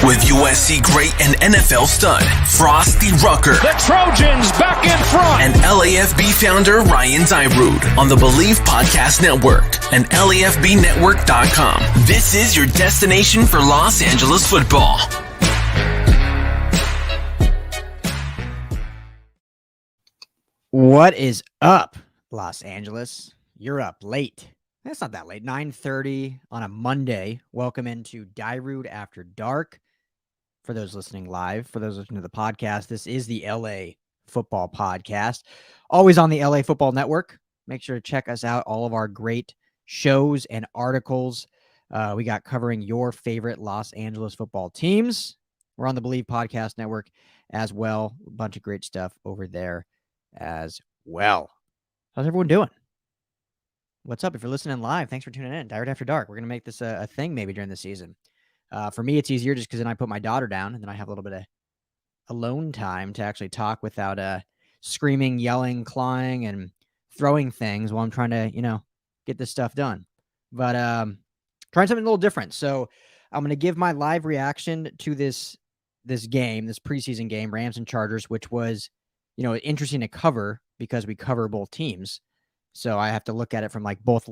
With USC great and NFL stud Frostee Rucker. The Trojans back in front. And LAFB founder Ryan Dyrud on the Believe Podcast Network and LAFBnetwork.com. This is your destination for Los Angeles football. What is up, Los Angeles? You're up late. That's not that late. 9:30 on a Monday. Welcome into Dyrud After Dark. For those listening live, for those listening to the podcast, this is the LA Football Podcast. Always on the LA Football Network. Make sure to check us out. All of our great shows and articles we got covering your favorite Los Angeles football teams. We're on the Believe Podcast Network as well. A bunch of great stuff over there as well. How's everyone doing? What's up? If you're listening live, thanks for tuning in. Dyrud After Dark. We're going to make this a thing maybe during the season. For me, it's easier just because then I put my daughter down and then I have a little bit of alone time to actually talk without screaming, yelling, clawing, and throwing things while I'm trying to, get this stuff done. But trying something a little different. So I'm going to give my live reaction to this game, this preseason game, Rams and Chargers, which was, interesting to cover because we cover both teams. So I have to look at it from like both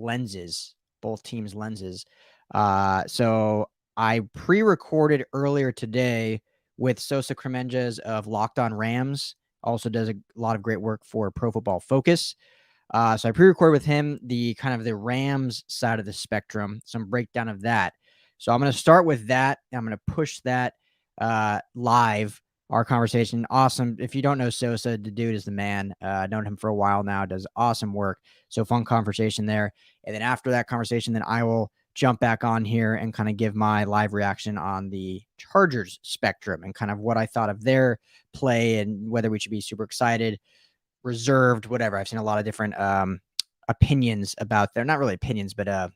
teams' lenses. So I pre-recorded earlier today with Sosa Kremenjas of Locked On Rams. Also does a lot of great work for Pro Football Focus. So I pre-recorded with him the kind of the Rams side of the spectrum, some breakdown of that. So I'm going to start with that. I'm going to push that live, our conversation. Awesome. If you don't know Sosa, the dude is the man. Known him for a while now, does awesome work. So fun conversation there. And then after that conversation, then I will jump back on here and kind of give my live reaction on the Chargers spectrum and kind of what I thought of their play and whether we should be super excited, reserved, whatever. I've seen a lot of different opinions about there. Not really opinions, but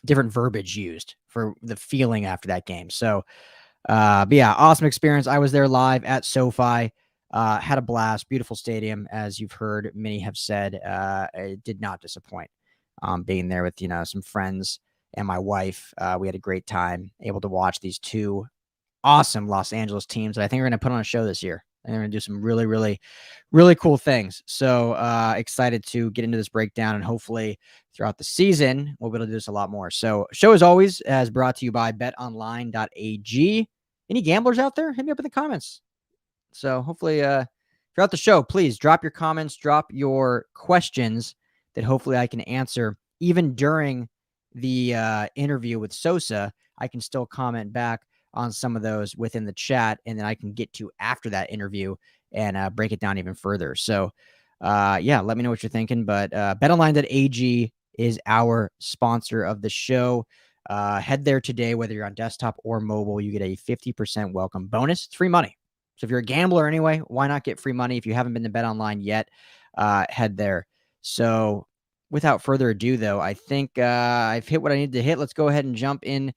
different verbiage used for the feeling after that game. So, but yeah, awesome experience. I was there live at SoFi, had a blast, beautiful stadium. As you've heard, many have said, it did not disappoint. Being there with, some friends and my wife, we had a great time able to watch these two awesome Los Angeles teams that I think we're going to put on a show this year. And they're going to do some really, really, really cool things. So excited to get into this breakdown and hopefully throughout the season, we'll be able to do this a lot more. So show as always is brought to you by betonline.ag. Any gamblers out there? Hit me up in the comments. So hopefully throughout the show, please drop your comments, drop your questions that hopefully I can answer. Even during the interview with Sosa, I can still comment back on some of those within the chat, and then I can get to after that interview and break it down even further. So, let me know what you're thinking. But betonline.ag is our sponsor of the show. Head there today, whether you're on desktop or mobile. You get a 50% welcome bonus. It's free money. So if you're a gambler anyway, why not get free money? If you haven't been to BetOnline yet, head there. So without further ado, though, I think I've hit what I need to hit. Let's go ahead and jump in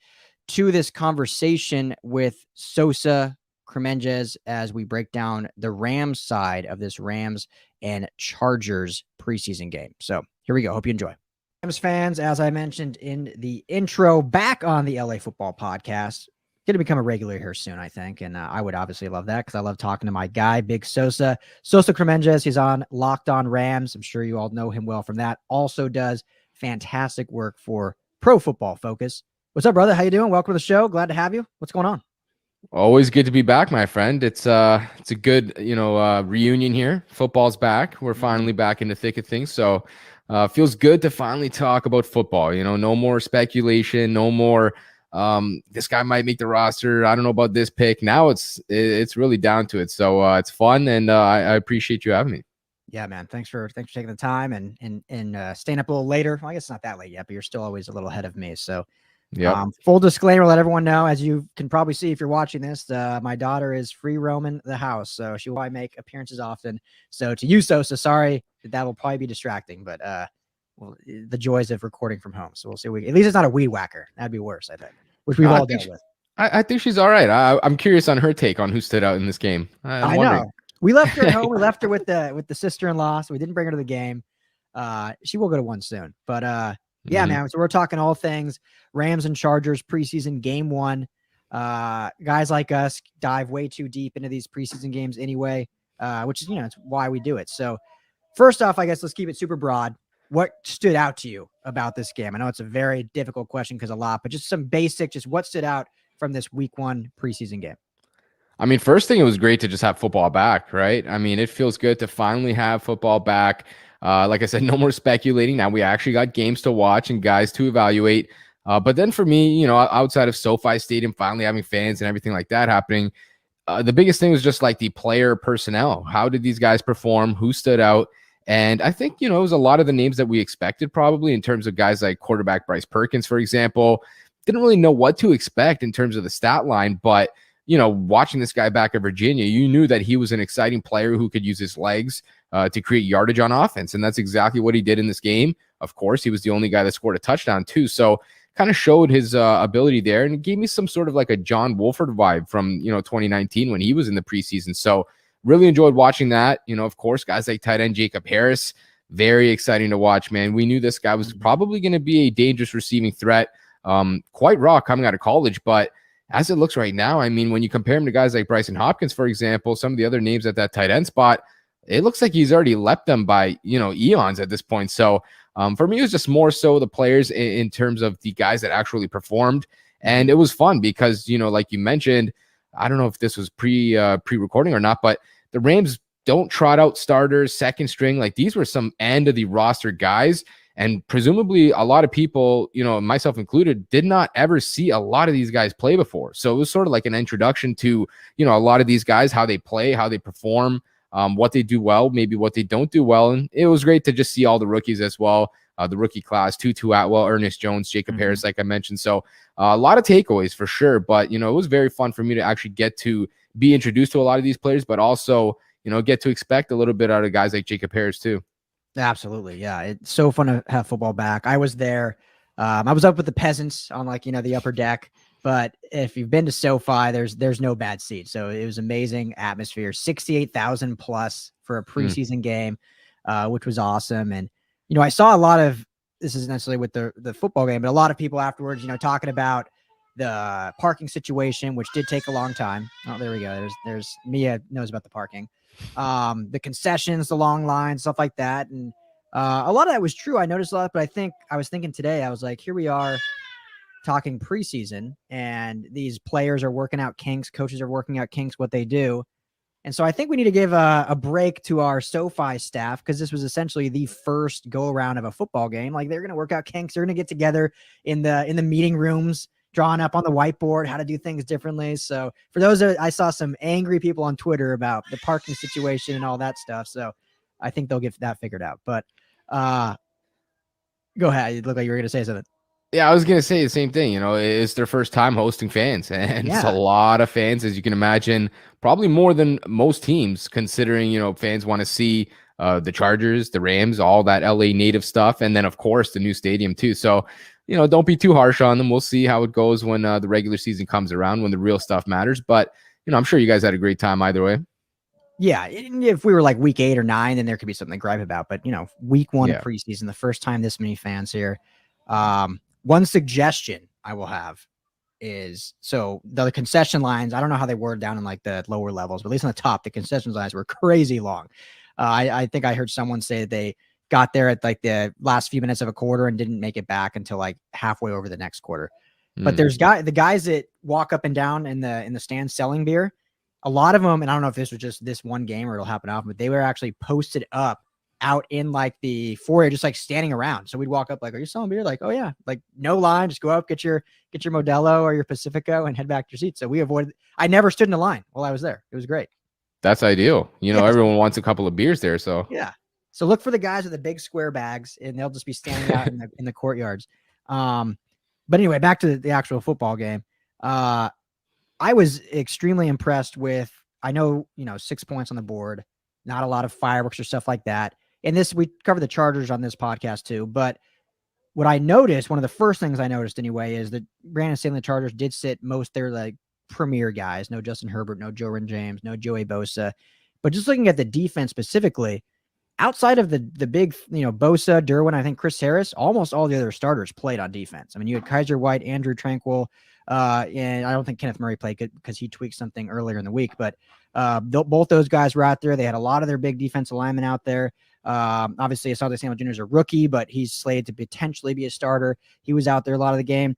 to this conversation with Sosa Kremenjas as we break down the Rams side of this Rams and Chargers preseason game. So here we go. Hope you enjoy. Rams fans, as I mentioned in the intro, back on the LA Football Podcast. Going to become a regular here soon, I think. And I would obviously love that because I love talking to my guy, Big Sosa. Sosa Kremenjas, he's on Locked On Rams. I'm sure you all know him well from that. Also does fantastic work for Pro Football Focus. What's up, brother? How you doing? Welcome to the show. Glad to have you. What's going on? Always good to be back, my friend. It's a good, reunion here. Football's back. We're finally back in the thick of things. So feels good to finally talk about football. No more speculation, no more this guy might make the roster. I don't know about this pick. Now it's really down to it. So it's fun, and I appreciate you having me. Yeah, man. Thanks for taking the time and staying up a little later. Well, I guess it's not that late yet, but you're still always a little ahead of me. So yeah. Full disclaimer, let everyone know, as you can probably see if you're watching this, my daughter is free roaming the house, so she will probably make appearances often. So to you, Sosa, sorry that will probably be distracting, but the joys of recording from home. So we'll see. At least it's not a weed whacker. That'd be worse, I think, which we've all dealt with. I think she's all right. I'm curious on her take on who stood out in this game. I know. We left her at home. We left her with the sister-in-law, so we didn't bring her to the game. She will go to one soon, but yeah, man. So we're talking all things Rams and Chargers preseason game one. Guys like us dive way too deep into these preseason games anyway, which is, it's why we do it. So first off, I guess let's keep it super broad. What stood out to you about this game? I know it's a very difficult question because a lot, but just some basic, just what stood out from this week 1 preseason game? I mean, first thing, it was great to just have football back, right? I mean, it feels good to finally have football back. Like I said, no more speculating. Now we actually got games to watch and guys to evaluate. But then for me, outside of SoFi Stadium, finally having fans and everything like that happening, the biggest thing was just like the player personnel. How did these guys perform? Who stood out? And I think, it was a lot of the names that we expected probably in terms of guys like quarterback Bryce Perkins, for example. Didn't really know what to expect in terms of the stat line, but watching this guy back at Virginia, you knew that he was an exciting player who could use his legs to create yardage on offense. And that's exactly what he did in this game. Of course, he was the only guy that scored a touchdown too. So kind of showed his ability there. And it gave me some sort of like a John Wolford vibe from, 2019 when he was in the preseason. So really enjoyed watching that. Of course, guys like tight end Jacob Harris, very exciting to watch, man. We knew this guy was probably going to be a dangerous receiving threat. Quite raw coming out of college, but as it looks right now, I mean, when you compare him to guys like Bryson Hopkins, for example, some of the other names at that tight end spot, it looks like he's already leapt them by, eons at this point. So for me, it was just more so the players in terms of the guys that actually performed. And it was fun because, like you mentioned, I don't know if this was pre-recording or not, but the Rams don't trot out starters, second string. Like these were some end of the roster guys. And presumably a lot of people, myself included, did not ever see a lot of these guys play before. So it was sort of like an introduction to, a lot of these guys, how they play, how they perform, what they do well, maybe what they don't do well. And it was great to just see all the rookies as well. The rookie class, Tutu Atwell, Ernest Jones, Jacob Harris, like I mentioned. So a lot of takeaways for sure. But, it was very fun for me to actually get to be introduced to a lot of these players, but also, get to expect a little bit out of guys like Jacob Harris too. Absolutely. Yeah. It's so fun to have football back. I was there. I was up with the peasants on the upper deck, but if you've been to SoFi, there's no bad seats. So it was amazing atmosphere, 68,000 plus for a preseason game, which was awesome. And, I saw a lot of, this isn't necessarily with the football game, but a lot of people afterwards, talking about the parking situation, which did take a long time. Oh, there we go. There's Mia knows about the parking. The concessions, the long lines, stuff like that. And a lot of that was true. I noticed a lot, but I was thinking today, I was like, here we are talking preseason and these players are working out kinks, coaches are working out kinks, what they do. And so I think we need to give a break to our SoFi staff because this was essentially the first go around of a football game. Like they're going to work out kinks. They're going to get together in the meeting rooms, drawing up on the whiteboard how to do things differently. So for those, I saw some angry people on Twitter about the parking situation and all that stuff. So I think they'll get that figured out. But go ahead. You look like you were going to say something. Yeah, I was going to say the same thing. It's their first time hosting fans, and it's a lot of fans, as you can imagine, probably more than most teams, considering, fans want to see the Chargers, the Rams, all that LA native stuff, and then, of course, the new stadium, too. So, don't be too harsh on them. We'll see how it goes when the regular season comes around, when the real stuff matters. But, I'm sure you guys had a great time either way. Yeah, if we were like week 8 or 9, then there could be something to gripe about. But, week 1 of preseason, the first time this many fans here. One suggestion I will have is, so the concession lines, I don't know how they were down in like the lower levels, but at least on the top, the concession lines were crazy long. I think I heard someone say that they got there at like the last few minutes of a quarter and didn't make it back until like halfway over the next quarter. But there's the guys that walk up and down in the stands selling beer. A lot of them, and I don't know if this was just this one game or it'll happen often, but they were actually posted up out in like the foyer, just like standing around. So we'd walk up like, are you selling beer? Like, oh yeah, like no line, just go up, get your Modelo or your Pacifico and head back to your seat. So we avoided, I never stood in a line while I was there. It was great. That's ideal. Everyone wants a couple of beers there. So yeah. So look for the guys with the big square bags and they'll just be standing out in the courtyards. But anyway, back to the actual football game. I was extremely impressed with, I know, 6 points on the board, not a lot of fireworks or stuff like that. And we covered the Chargers on this podcast too. But what I noticed, one of the first things I noticed anyway, is that Brandon Staley and the Chargers did sit most their like premier guys. No Justin Herbert, no Joe James, no Joey Bosa. But just looking at the defense specifically, outside of the big, Bosa, Derwin, I think Chris Harris, almost all the other starters played on defense. I mean, you had Kaiser White, Andrew Tranquil, And I don't think Kenneth Murray played because he tweaked something earlier in the week. But both those guys were out there. They had a lot of their big defensive linemen out there. Obviously, Asante Samuel Jr. is a rookie, but he's slated to potentially be a starter. He was out there a lot of the game.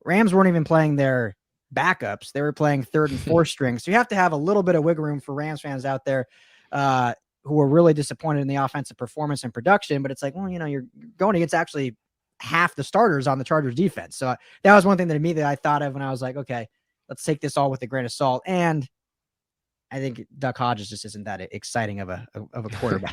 Rams weren't even playing their backups. They were playing third and fourth string. So you have to have a little bit of wiggle room for Rams fans out there who were really disappointed in the offensive performance and production. But it's like, well, you're going against actually half the starters on the Chargers defense. So that was one thing that immediately I thought of when I was like, okay, let's take this all with a grain of salt. And I think Duck Hodges just isn't that exciting of a quarterback.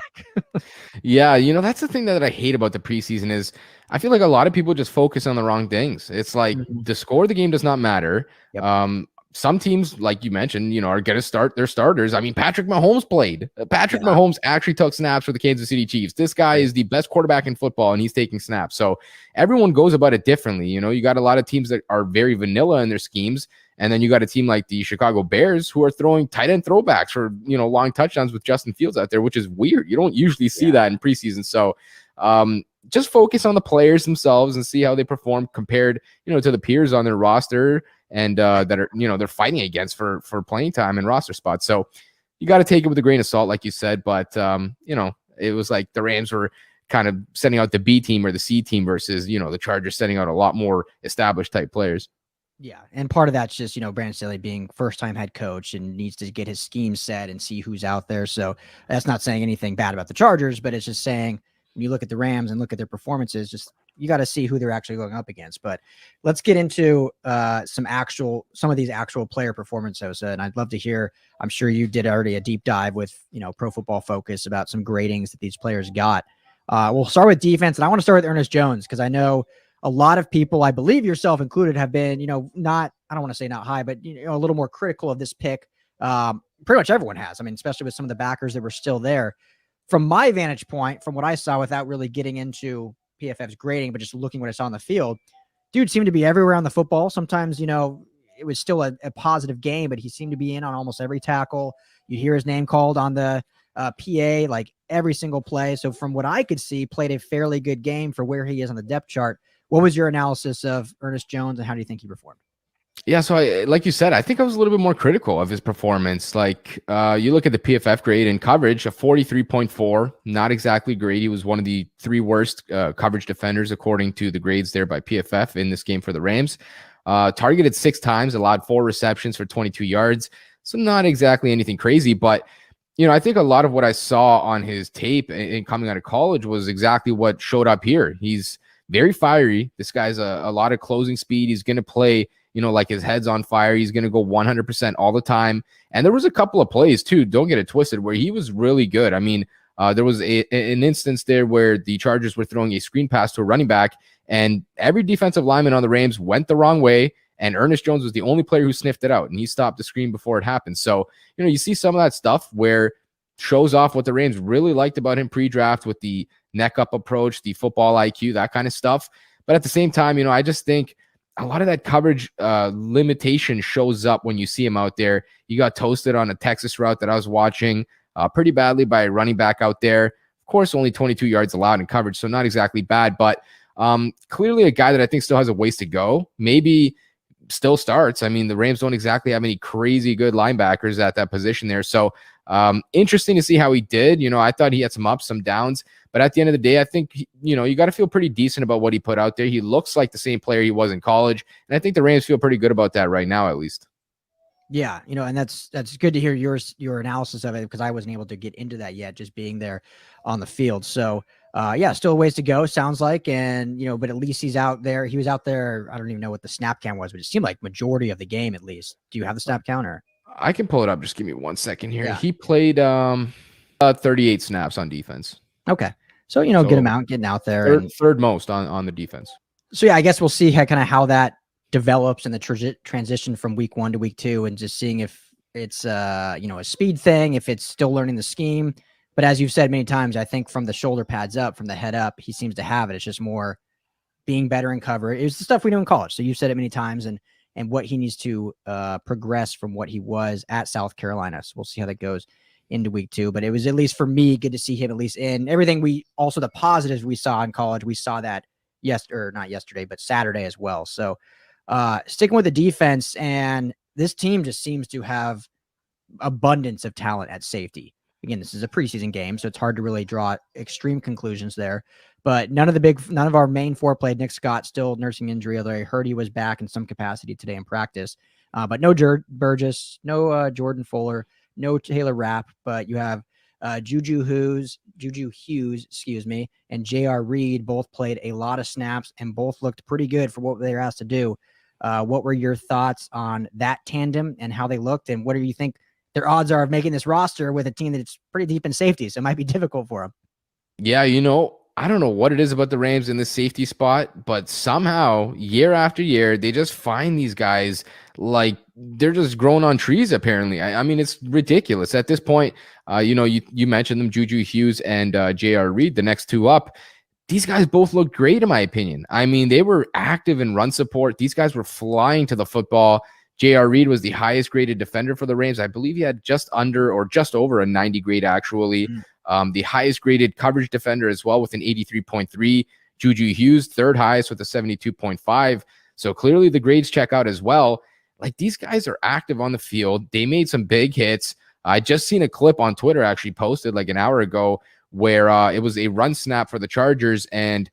Yeah, that's the thing that I hate about the preseason is I feel like a lot of people just focus on the wrong things. It's like the score of the game does not matter. Yep. Some teams, like you mentioned, are going to start their starters. I mean, Patrick Mahomes played. Patrick Mahomes actually took snaps for the Kansas City Chiefs. This guy is the best quarterback in football, and he's taking snaps. So everyone goes about it differently. You got a lot of teams that are very vanilla in their schemes. And then you got a team like the Chicago Bears who are throwing tight end throwbacks for, long touchdowns with Justin Fields out there, which is weird. You don't usually see that in preseason. So just focus on the players themselves and see how they perform compared, to the peers on their roster and that are, they're fighting against for playing time and roster spots. So you got to take it with a grain of salt, like you said. But, it was like the Rams were kind of sending out the B team or the C team versus, the Chargers sending out a lot more established type players. Yeah, and part of that's just, Brandon Staley being first-time head coach and needs to get his scheme set and see who's out there. So that's not saying anything bad about the Chargers, but it's just saying when you look at the Rams and look at their performances, just you got to see who they're actually going up against. But let's get into some of these actual player performance, Sosa, and I'd love to hear. I'm sure you did already a deep dive with Pro Football Focus about some gradings that these players got. We'll start with defense, and I want to start with Ernest Jones because I know a lot of people, I believe yourself included, have been, not, I don't want to say not high, but, a little more critical of this pick. Pretty much everyone has. I mean, especially with some of the backers that were still there. From my vantage point, from what I saw without really getting into PFF's grading, but just looking what I saw on the field, dude seemed to be everywhere on the football. Sometimes, it was still a positive game, but he seemed to be in on almost every tackle. You hear his name called on the PA, like every single play. So from what I could see, played a fairly good game for where he is on the depth chart. What was your analysis of Ernest Jones and how do you think he performed? Yeah, so like you said, I think I was a little bit more critical of his performance. Like you look at the PFF grade in coverage, a 43.4, not exactly great. He was one of the 3 worst coverage defenders according to the grades there by PFF in this game for the Rams. Targeted 6 times, allowed 4 receptions for 22 yards. So not exactly anything crazy, but I think a lot of what I saw on his tape in coming out of college was exactly what showed up here. He's very fiery. This guy's a lot of closing speed. He's going to play, like his head's on fire. He's going to go 100% all the time. And there was a couple of plays too, don't get it twisted, where he was really good. I mean, there was an instance there where the Chargers were throwing a screen pass to a running back and every defensive lineman on the Rams went the wrong way. And Ernest Jones was the only player who sniffed it out and he stopped the screen before it happened. So, you see some of that stuff where shows off what the Rams really liked about him pre-draft with the neck up approach, the football IQ, that kind of stuff. But at the same time, I just think a lot of that coverage limitation shows up when you see him out there. He got toasted on a Texas route that I was watching pretty badly by a running back out there. Of course, only 22 yards allowed in coverage, so not exactly bad, but clearly a guy that I think still has a ways to go. Maybe still starts. I mean, the Rams don't exactly have any crazy good linebackers at that position there. So interesting to see how he did. I thought he had some ups, some downs, but at the end of the day, I think, you got to feel pretty decent about what he put out there. He looks like the same player he was in college. And I think the Rams feel pretty good about that right now, at least. Yeah. And that's good to hear your analysis of it because I wasn't able to get into that yet, just being there on the field. So yeah, still a ways to go, sounds like. And, but at least he's out there. He was out there. I don't even know what the snap count was, but it seemed like majority of the game, at least. Do you have the snap counter? I can pull it up. Just give me 1 second here. Yeah. He played 38 snaps on defense. Okay. So, good amount getting out there. Third most on the defense. So, yeah, I guess we'll see how that develops in the transition from week 1 to week 2 and just seeing if it's, a speed thing, if it's still learning the scheme. But as you've said many times, I think from the shoulder pads up, from the head up, he seems to have it. It's just more being better in cover. It was the stuff we knew in college. So you've said it many times and what he needs to progress from what he was at South Carolina. So we'll see how that goes into week 2. But it was, at least for me, good to see him at least in everything. Also the positives we saw in college. We saw that not yesterday, but Saturday as well. So Sticking with the defense, and this team just seems to have abundance of talent at safety. Again, this is a preseason game, so it's hard to really draw extreme conclusions there. But none of our main four played. Nick Scott still nursing injury, although I heard he was back in some capacity today in practice. But no Burgess, no Jordan Fuller, no Taylor Rapp, but you have Juju Hughes, and J.R. Reed both played a lot of snaps and both looked pretty good for what they were asked to do. What were your thoughts on that tandem and how they looked, and what do you think their odds are of making this roster with a team that's pretty deep in safety, so it might be difficult for them? Yeah, I don't know what it is about the Rams in the safety spot, but somehow year after year, they just find these guys like they're just growing on trees, apparently. I mean, it's ridiculous at this point. You mentioned them, Juju Hughes and J.R. Reed, the next two up. These guys both looked great, in my opinion. I mean, they were active in run support. These guys were flying to the football. J.R. Reed was the highest graded defender for the Rams. I believe he had just under or just over a 90 grade, actually. The highest graded coverage defender as well with an 83.3. Juju Hughes, third highest with a 72.5. So clearly the grades check out as well. Like, these guys are active on the field. They made some big hits. I just seen a clip on Twitter actually posted like an hour ago where it was a run snap for the Chargers, and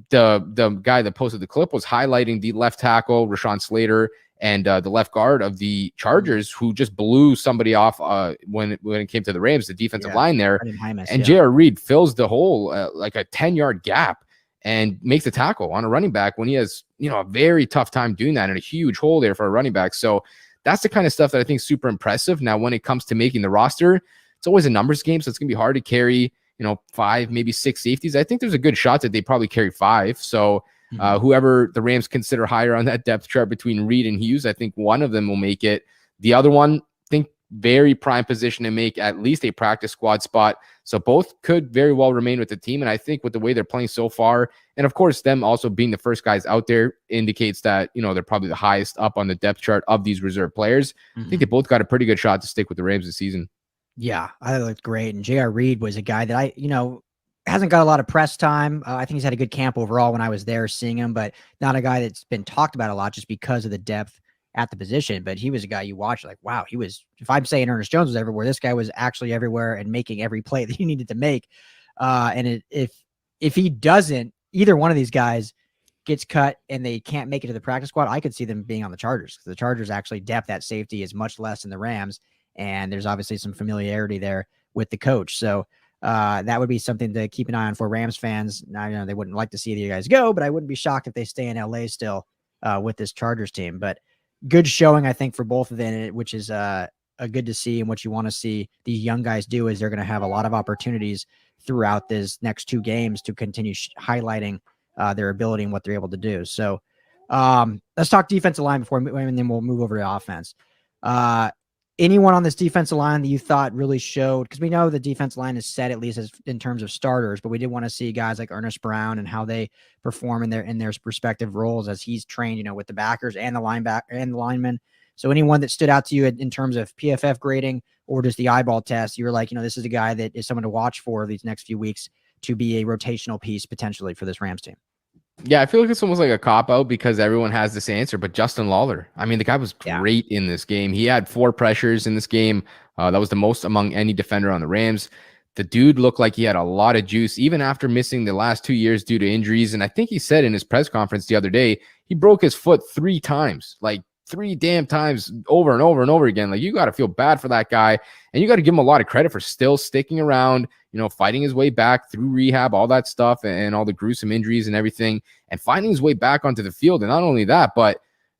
the guy that posted the clip was highlighting the left tackle, Rashawn Slater, and the left guard of the Chargers, who just blew somebody off when it came to the Rams, the defensive line there. J.R. Reed fills the hole like a 10-yard gap and makes the tackle on a running back when he has, a very tough time doing that, and a huge hole there for a running back. So that's the kind of stuff that I think is super impressive. Now, when it comes to making the roster, it's always a numbers game, so it's going to be hard to carry, 5, maybe 6 safeties. I think there's a good shot that they probably carry 5. So whoever the Rams consider higher on that depth chart between Reed and Hughes, I think one of them will make it. The other one, I think, very prime position to make at least a practice squad spot. So both could very well remain with the team. And I think with the way they're playing so far, and of course them also being the first guys out there, indicates that, they're probably the highest up on the depth chart of these reserve players. I think they both got a pretty good shot to stick with the Rams this season. Yeah, I looked great. And J.R. Reed was a guy that hasn't got a lot of press time. I think he's had a good camp overall when I was there seeing him, but not a guy that's been talked about a lot just because of the depth at the position. But he was a guy you watch like, wow, he was, if I'm saying Ernest Jones was everywhere, this guy was actually everywhere and making every play that he needed to make. If he doesn't, either one of these guys gets cut and they can't make it to the practice squad, I could see them being on the Chargers, because the Chargers actually depth at safety is much less than the Rams. And there's obviously some familiarity there with the coach. So that would be something to keep an eye on for Rams fans. Now, they wouldn't like to see the guys go, but I wouldn't be shocked if they stay in LA still with this Chargers team. But good showing, I think, for both of them, which is a good to see. And what you want to see these young guys do is they're going to have a lot of opportunities throughout this next 2 games to continue highlighting their ability and what they're able to do. So let's talk defensive line and then we'll move over to offense. Anyone on this defensive line that you thought really showed, because we know the defensive line is set at least in terms of starters, but we did want to see guys like Ernest Brown and how they perform in their respective roles as he's trained, with the backers and the linebacker and the linemen. So anyone that stood out to you in terms of PFF grading or just the eyeball test, you were like, this is a guy that is someone to watch for these next few weeks to be a rotational piece potentially for this Rams team. Yeah, I feel like it's almost like a cop-out because everyone has this answer, but Justin Lawler, I mean, the guy was great in this game. He had 4 pressures in this game. That was the most among any defender on the Rams. The dude looked like he had a lot of juice, even after missing the last 2 years due to injuries. And I think he said in his press conference the other day, he broke his foot 3 times, like 3 damn times over and over and over again. Like, you got to feel bad for that guy, and you got to give him a lot of credit for still sticking around, fighting his way back through rehab, all that stuff, and all the gruesome injuries and everything, and finding his way back onto the field. And not only that, but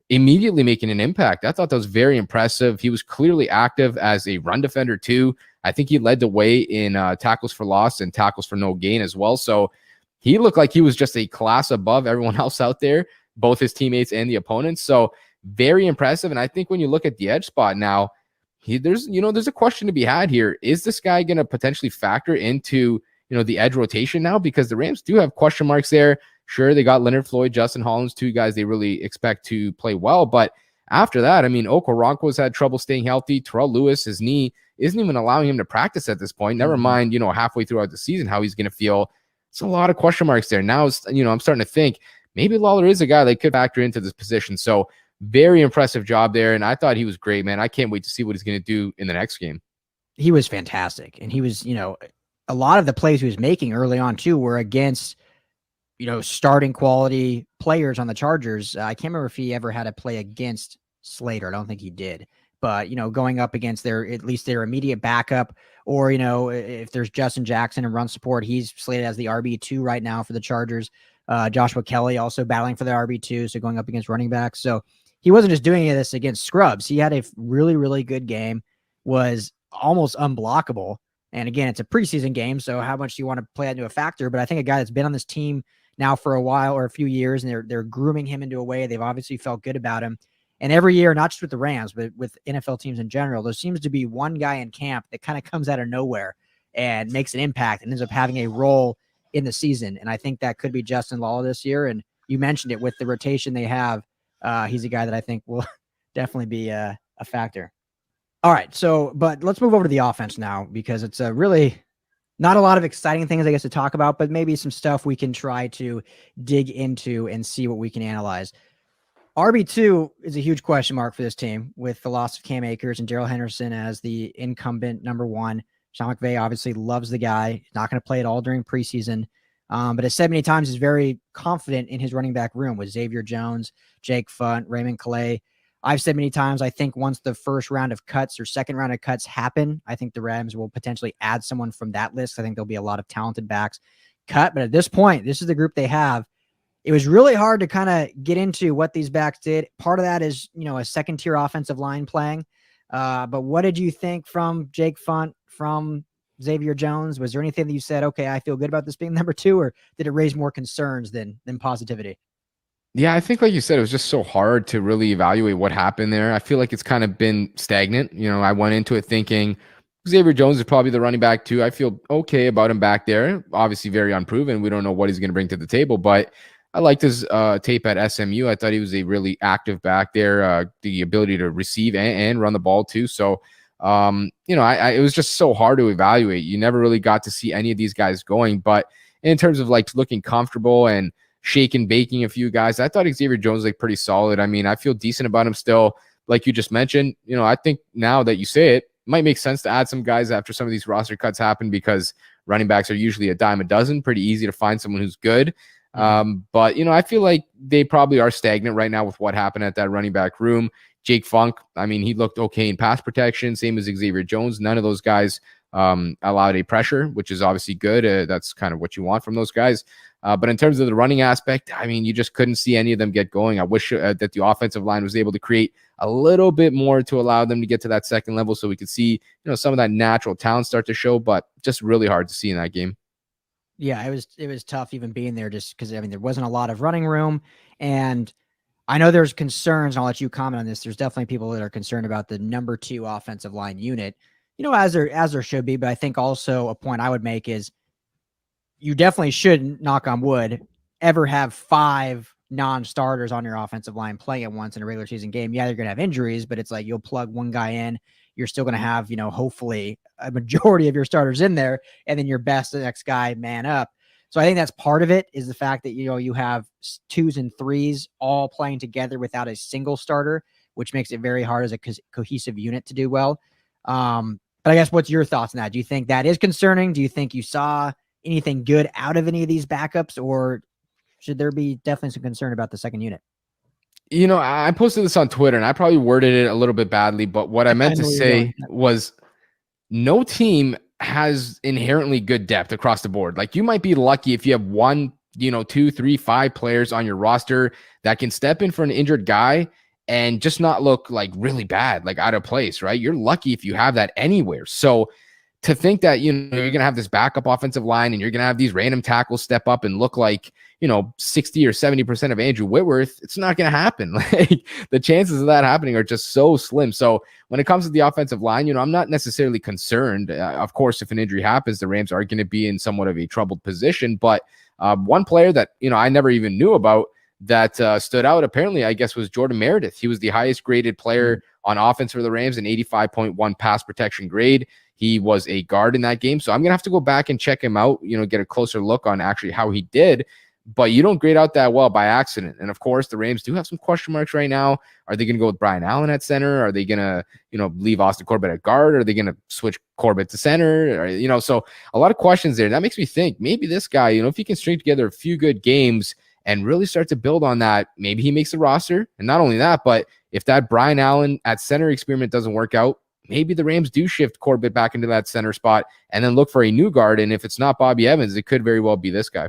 immediately making an impact. I thought that was very impressive. He was clearly active as a run defender too. I think he led the way in tackles for loss and tackles for no gain as well. So he looked like he was just a class above everyone else out there, both his teammates and the opponents. So very impressive. And I think when you look at the edge spot now, there's a question to be had here. Is this guy going to potentially factor into, the edge rotation now? Because the Rams do have question marks there. Sure, they got Leonard Floyd, Justin Hollins, 2 guys they really expect to play well. But after that, I mean, Okoronkwo's had trouble staying healthy. Terrell Lewis, his knee isn't even allowing him to practice at this point. Never mind, halfway throughout the season, how he's going to feel. It's a lot of question marks there. Now, I'm starting to think maybe Lawler is a guy that could factor into this position. So very impressive job there. And I thought he was great, man. I can't wait to see what he's going to do in the next game. He was fantastic. And he was, a lot of the plays he was making early on too were against, starting quality players on the Chargers. I can't remember if he ever had a play against Slater. I don't think he did. But, going up against at least their immediate backup, or, if there's Justin Jackson and run support, he's slated as the RB2 right now for the Chargers. Joshua Kelly also battling for the RB2, so going up against running backs. So he wasn't just doing this against scrubs. He had a really, really good game, was almost unblockable. And again, it's a preseason game, so how much do you want to play that into a factor? But I think a guy that's been on this team now for a while or a few years, and they're grooming him into a way they've obviously felt good about him. And every year, not just with the Rams, but with NFL teams in general, there seems to be one guy in camp that kind of comes out of nowhere and makes an impact and ends up having a role in the season. And I think that could be Justin Lawler this year. And you mentioned it with the rotation they have. He's a guy that I think will definitely be a factor. All right. But let's move over to the offense now, because it's really not a lot of exciting things, I guess, to talk about, but maybe some stuff we can try to dig into and see what we can analyze. RB2 is a huge question mark for this team with the loss of Cam Akers and Darrell Henderson as the incumbent number one. Sean McVay obviously loves the guy. He's not going to play at all during preseason. But as said many times, he's very confident in his running back room with Xavier Jones, Jake Funt, Raymond Calais. I've said many times, I think once the first round of cuts or second round of cuts happen, I think the Rams will potentially add someone from that list. I think there'll be a lot of talented backs cut. But at this point, this is the group they have. It was really hard to kind of get into what these backs did. Part of that is, a second tier offensive line playing. But what did you think from Jake Funt, from Xavier Jones? Was there anything that you said, okay, I feel good about this being number two, or did it raise more concerns than positivity? Yeah, I think like you said, it was just so hard to really evaluate what happened there. I feel like it's kind of been stagnant. I went into it thinking Xavier Jones is probably the running back too. I feel okay about him back there. Obviously very unproven. We don't know what he's going to bring to the table, but I liked his tape at SMU. I thought he was a really active back there, the ability to receive and run the ball too. So, it was just so hard to evaluate. You never really got to see any of these guys going. But in terms of like looking comfortable and shaking, baking a few guys, I thought Xavier Jones was like pretty solid. I mean, I feel decent about him still. Like you just mentioned, I think now that you say it might make sense to add some guys after some of these roster cuts happen, because running backs are usually a dime a dozen. Pretty easy to find someone who's good. But I feel like they probably are stagnant right now with what happened at that running back room. Jake Funk, I mean, he looked okay in pass protection, same as Xavier Jones. None of those guys allowed a pressure, which is obviously good. That's kind of what you want from those guys. But in terms of the running aspect, I mean, you just couldn't see any of them get going. I wish that the offensive line was able to create a little bit more to allow them to get to that second level, so we could see, some of that natural talent start to show, but just really hard to see in that game. Yeah, it was tough even being there, just because, there wasn't a lot of running room. And I know there's concerns, and I'll let you comment on this. There's definitely people that are concerned about the number two offensive line unit, as there should be. But I think also a point I would make is you definitely shouldn't, knock on wood, ever have 5 non-starters on your offensive line playing at once in a regular season game. Yeah, they're going to have injuries, but it's like you'll plug one guy in. You're still going to have, hopefully a majority of your starters in there, and then your best, the next guy, man up. So I think that's part of it, is the fact that, you have 2s and 3s all playing together without a single starter, which makes it very hard as a cohesive unit to do well. But I guess what's your thoughts on that? Do you think that is concerning? Do you think you saw anything good out of any of these backups, or should there be definitely some concern about the second unit? I posted this on Twitter, and I probably worded it a little bit badly, but what I meant to say was no team has inherently good depth across the board. Like, you might be lucky if you have 1, 2, 3, 5 players on your roster that can step in for an injured guy and just not look like really bad, like out of place, right? You're lucky if you have that anywhere. So to think that, you're going to have this backup offensive line and you're going to have these random tackles step up and look like, 60 or 70% of Andrew Whitworth, it's not going to happen. Like, the chances of that happening are just so slim. So when it comes to the offensive line, I'm not necessarily concerned. Of course, if an injury happens, the Rams are going to be in somewhat of a troubled position. But one player that, I never even knew about that stood out, apparently, I guess, was Jordan Meredith. He was the highest graded player on offense for the Rams, an 85.1 pass protection grade. He was a guard in that game. So I'm going to have to go back and check him out, get a closer look on actually how he did. but you don't grade out that well by accident. And of course, the Rams do have some question marks right now. Are they going to go with Brian Allen at center? Are they going to, leave Austin Corbett at guard? Are they going to switch Corbett to center? Or, so a lot of questions there. That makes me think maybe this guy, if he can string together a few good games and really start to build on that, maybe he makes the roster. And not only that, but if that Brian Allen at center experiment doesn't work out, maybe the Rams do shift Corbett back into that center spot and then look for a new guard. And if it's not Bobby Evans, it could very well be this guy.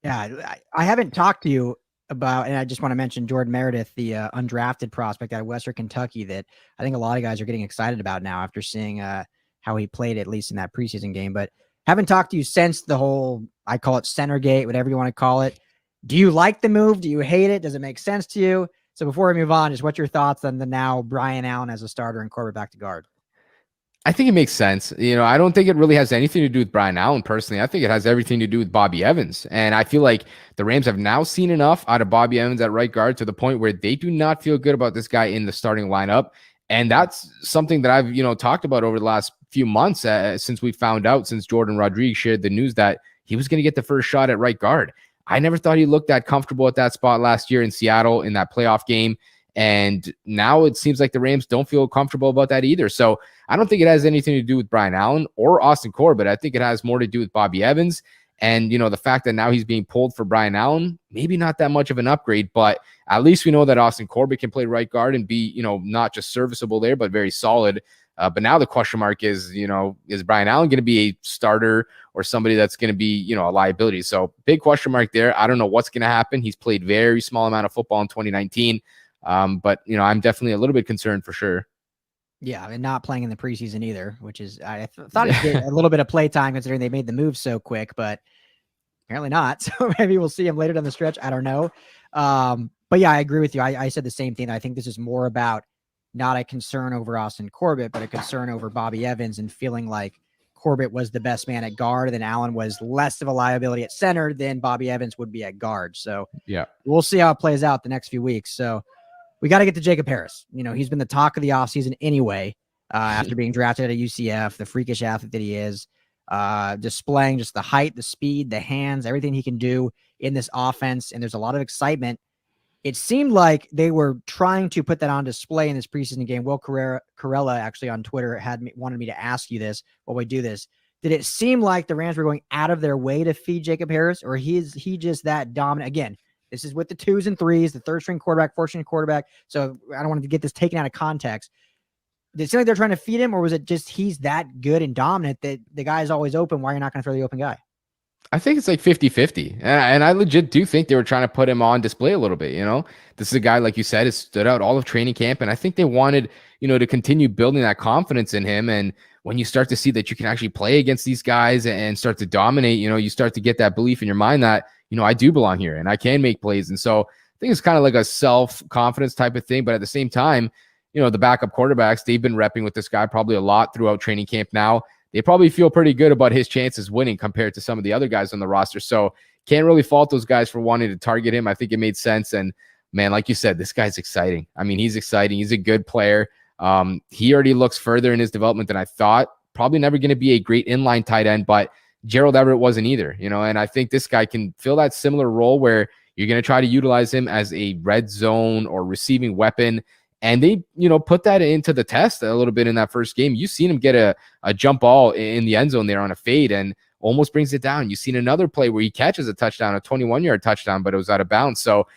Yeah, I haven't talked to you about, and I just want to mention Jordan Meredith, the undrafted prospect out of Western Kentucky that I think a lot of guys are getting excited about now after seeing how he played, at least in that preseason game. But haven't talked to you since the whole, I call it center gate, whatever you want to call it. Do you like the move? Do you hate it? Does it make sense to you? So before we move on, just what's your thoughts on the now Brian Allen as a starter and Corbett back to guard? I think it makes sense. I don't think it really has anything to do with Brian Allen personally. I think it has everything to do with Bobby Evans. And I feel like the Rams have now seen enough out of Bobby Evans at right guard to the point where they do not feel good about this guy in the starting lineup. And that's something that I've, talked about over the last few months since we found out, since Jordan Rodriguez shared the news that he was going to get the first shot at right guard. I never thought he looked that comfortable at that spot last year in Seattle in that playoff game. And now it seems like the Rams don't feel comfortable about that either. So I don't think it has anything to do with Brian Allen or Austin Corbett. I think it has more to do with Bobby Evans. And, the fact that now he's being pulled for Brian Allen, maybe not that much of an upgrade, but at least we know that Austin Corbett can play right guard and be, not just serviceable there, but very solid. But now the question mark is, is Brian Allen going to be a starter or somebody that's going to be, a liability? So big question mark there. I don't know what's going to happen. He's played very small amount of football in 2019. But I'm definitely a little bit concerned for sure. Yeah, and not playing in the preseason either, which is I thought it did a little bit of play time considering they made the move so quick, but apparently not. So maybe we'll see him later down the stretch. I don't know. But yeah, I agree with you. I said the same thing. I think this is more about not a concern over Austin Corbett, but a concern over Bobby Evans and feeling like Corbett was the best man at guard, and then Allen was less of a liability at center than Bobby Evans would be at guard. So yeah, we'll see how it plays out the next few weeks. So we got to get to Jacob Harris. He's been the talk of the offseason anyway, after being drafted at UCF, the freakish athlete that he is, displaying just the height, the speed, the hands, everything he can do in this offense. And there's a lot of excitement. It seemed like they were trying to put that on display in this preseason game. Will Carella actually on Twitter wanted me to ask you this while we do this. Did it seem like the Rams were going out of their way to feed Jacob Harris, or he just that dominant? Again, this is with the 2s and 3s, the third string quarterback, fourth string quarterback. So I don't want to get this taken out of context. Did it seem like they're trying to feed him, or was it just he's that good and dominant that the guy is always open? Why you're not going to throw the open guy? I think it's like 50-50. And I legit do think they were trying to put him on display a little bit. This is a guy, like you said, has stood out all of training camp. And I think they wanted, to continue building that confidence in him. And when you start to see that you can actually play against these guys and start to dominate, you start to get that belief in your mind that, I do belong here and I can make plays. And so I think it's kind of like a self-confidence type of thing. But at the same time, the backup quarterbacks, they've been repping with this guy probably a lot throughout training camp now. They probably feel pretty good about his chances winning compared to some of the other guys on the roster. So can't really fault those guys for wanting to target him. I think it made sense. And man, like you said, this guy's exciting. I mean, he's exciting. He's a good player. He already looks further in his development than I thought. Probably never going to be a great inline tight end, but Gerald Everett wasn't either, and I think this guy can fill that similar role where you're going to try to utilize him as a red zone or receiving weapon. And they, put that into the test a little bit in that first game. You've seen him get a jump ball in the end zone there on a fade and almost brings it down. You've seen another play where he catches a touchdown, a 21-yard touchdown, but it was out of bounds. So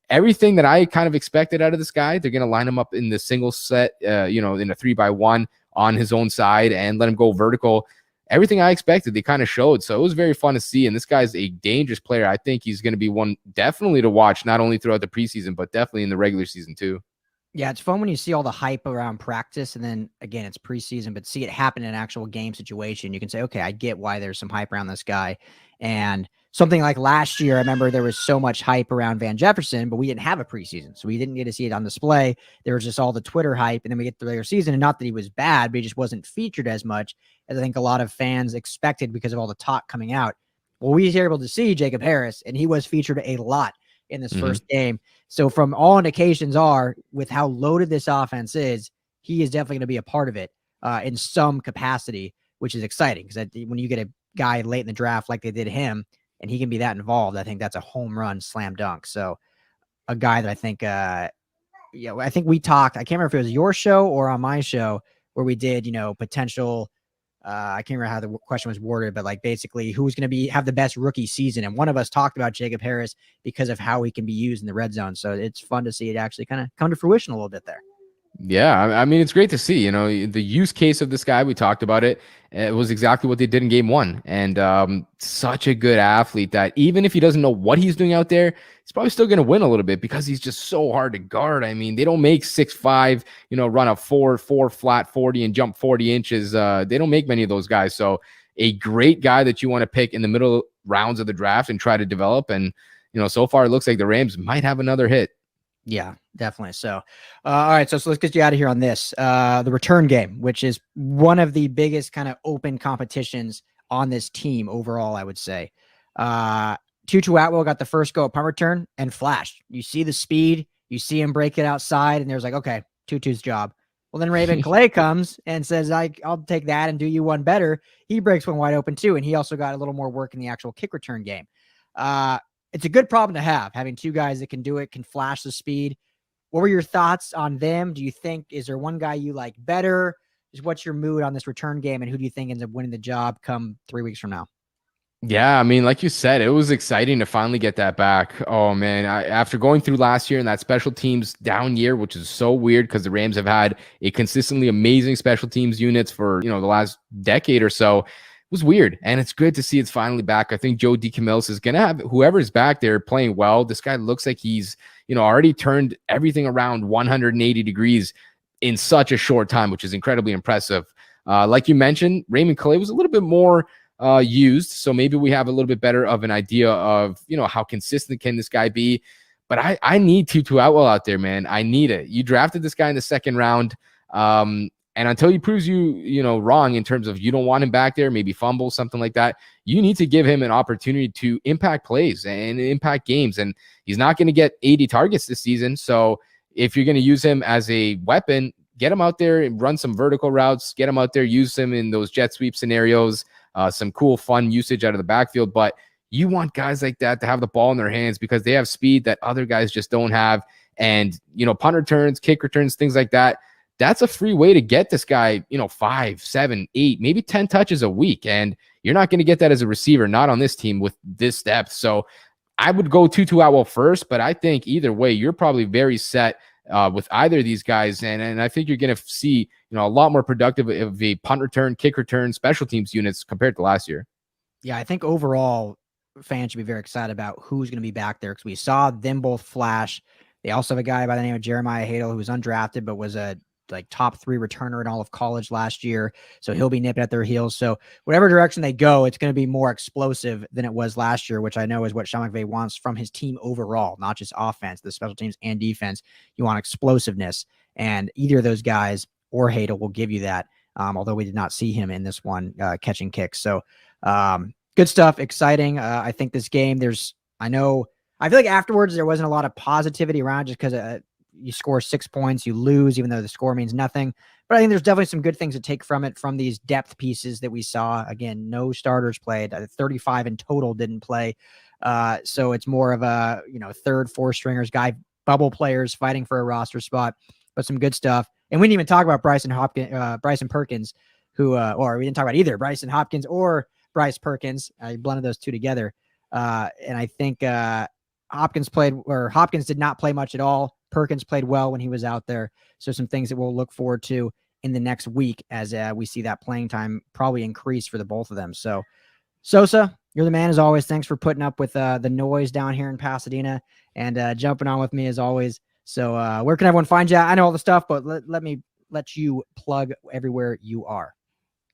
everything that I kind of expected out of this guy, they're going to line him up in the single set, in a 3-by-1 on his own side and let him go vertical. Everything I expected, they kind of showed. So it was very fun to see. And this guy's a dangerous player. I think he's going to be one definitely to watch, not only throughout the preseason, but definitely in the regular season too. Yeah, it's fun when you see all the hype around practice, and then again, it's preseason, but see it happen in an actual game situation. You can say, okay, I get why there's some hype around this guy. And something like last year, I remember there was so much hype around Van Jefferson, but we didn't have a preseason, so we didn't get to see it on display. There was just all the Twitter hype, and then we get to the regular season, and not that he was bad, but he just wasn't featured as much as I think a lot of fans expected because of all the talk coming out. Well, we were able to see Jacob Harris, and he was featured a lot in this first game. So from all indications are, with how loaded this offense is, he is definitely going to be a part of it in some capacity, which is exciting because when you get a guy late in the draft like they did him, and he can be that involved, I think that's a home run slam dunk. So a guy that I think, I think we talked, I can't remember if it was your show or on my show where we did, potential, I can't remember how the question was worded, but like basically who's going to have the best rookie season. And one of us talked about Jacob Harris because of how he can be used in the red zone. So it's fun to see it actually kind of come to fruition a little bit there. Yeah, I mean, it's great to see, the use case of this guy. We talked about it. It was exactly what they did in game 1. And such a good athlete that even if he doesn't know what he's doing out there, he's probably still going to win a little bit because he's just so hard to guard. I mean, they don't make 6'5", run a 4 flat 40 and jump 40 inches. They don't make many of those guys. So a great guy that you want to pick in the middle rounds of the draft and try to develop. And, so far it looks like the Rams might have another hit. Yeah, definitely. So, all right. So let's get you out of here on this. The return game, which is one of the biggest kind of open competitions on this team overall, I would say. Tutu Atwell got the first go at punt return and flashed. You see the speed, you see him break it outside, and there's like, okay, Tutu's job. Well, then Raven Calais comes and says, I'll take that and do you one better. He breaks one wide open too, and he also got a little more work in the actual kick return game. It's a good problem to have, having two guys that can do it, can flash the speed. What were your thoughts on them? Do you think, is there one guy you like better? What's your mood on this return game, and who do you think ends up winning the job come 3 weeks from now? Yeah, I mean, like you said, it was exciting to finally get that back. Oh, man. After going through last year and that special teams down year, which is so weird because the Rams have had a consistently amazing special teams units for, the last decade or so. It was weird, and it's good to see it's finally back. I think Joe DeCamillis is going to have whoever's back there playing well. This guy looks like he's, already turned everything around 180 degrees in such a short time, which is incredibly impressive. Like you mentioned, Raymond Calais was a little bit more used, so maybe we have a little bit better of an idea of, how consistent can this guy be. But I need Tutu Atwell out there, man. I need it. You drafted this guy in the second round. And until he proves you wrong in terms of you don't want him back there, maybe fumble, something like that, you need to give him an opportunity to impact plays and impact games. And he's not going to get 80 targets this season. So if you're going to use him as a weapon, get him out there and run some vertical routes, get him out there, use him in those jet sweep scenarios, some cool, fun usage out of the backfield. But you want guys like that to have the ball in their hands because they have speed that other guys just don't have. And, punt returns, kick returns, things like that. That's a free way to get this guy, 5, 7, 8, maybe 10 touches a week. And you're not going to get that as a receiver, not on this team with this depth. So I would go Tutu Atwell first, but I think either way, you're probably very set with either of these guys. And I think you're going to see, a lot more productive of a punt return, kick return, special teams units compared to last year. Yeah, I think overall fans should be very excited about who's going to be back there because we saw them both flash. They also have a guy by the name of Jeremiah Hadel who was undrafted but was a top 3 returner in all of college last year. So he'll be nipping at their heels. So whatever direction they go, it's going to be more explosive than it was last year, which I know is what Sean McVay wants from his team overall, not just offense, the special teams and defense. You want explosiveness, and either of those guys or Hadel will give you that. Although we did not see him in this one catching kicks. So good stuff. Exciting. I think this game I feel like afterwards there wasn't a lot of positivity around just because you score 6 points, you lose, even though the score means nothing. But I think there's definitely some good things to take from it, from these depth pieces that we saw. Again, no starters played. 35 in total didn't play. So it's more of a, third, fourth stringers, bubble players fighting for a roster spot, but some good stuff. And we didn't even talk about Bryson Perkins, or we didn't talk about either Bryson Hopkins or Bryce Perkins. I blended those two together. And I think Hopkins did not play much at all. Perkins played well when he was out there. So some things that we'll look forward to in the next week as we see that playing time probably increase for the both of them. So Sosa, you're the man as always. Thanks for putting up with the noise down here in Pasadena and jumping on with me as always. So where can everyone find you? I know all the stuff, but let me let you plug everywhere you are.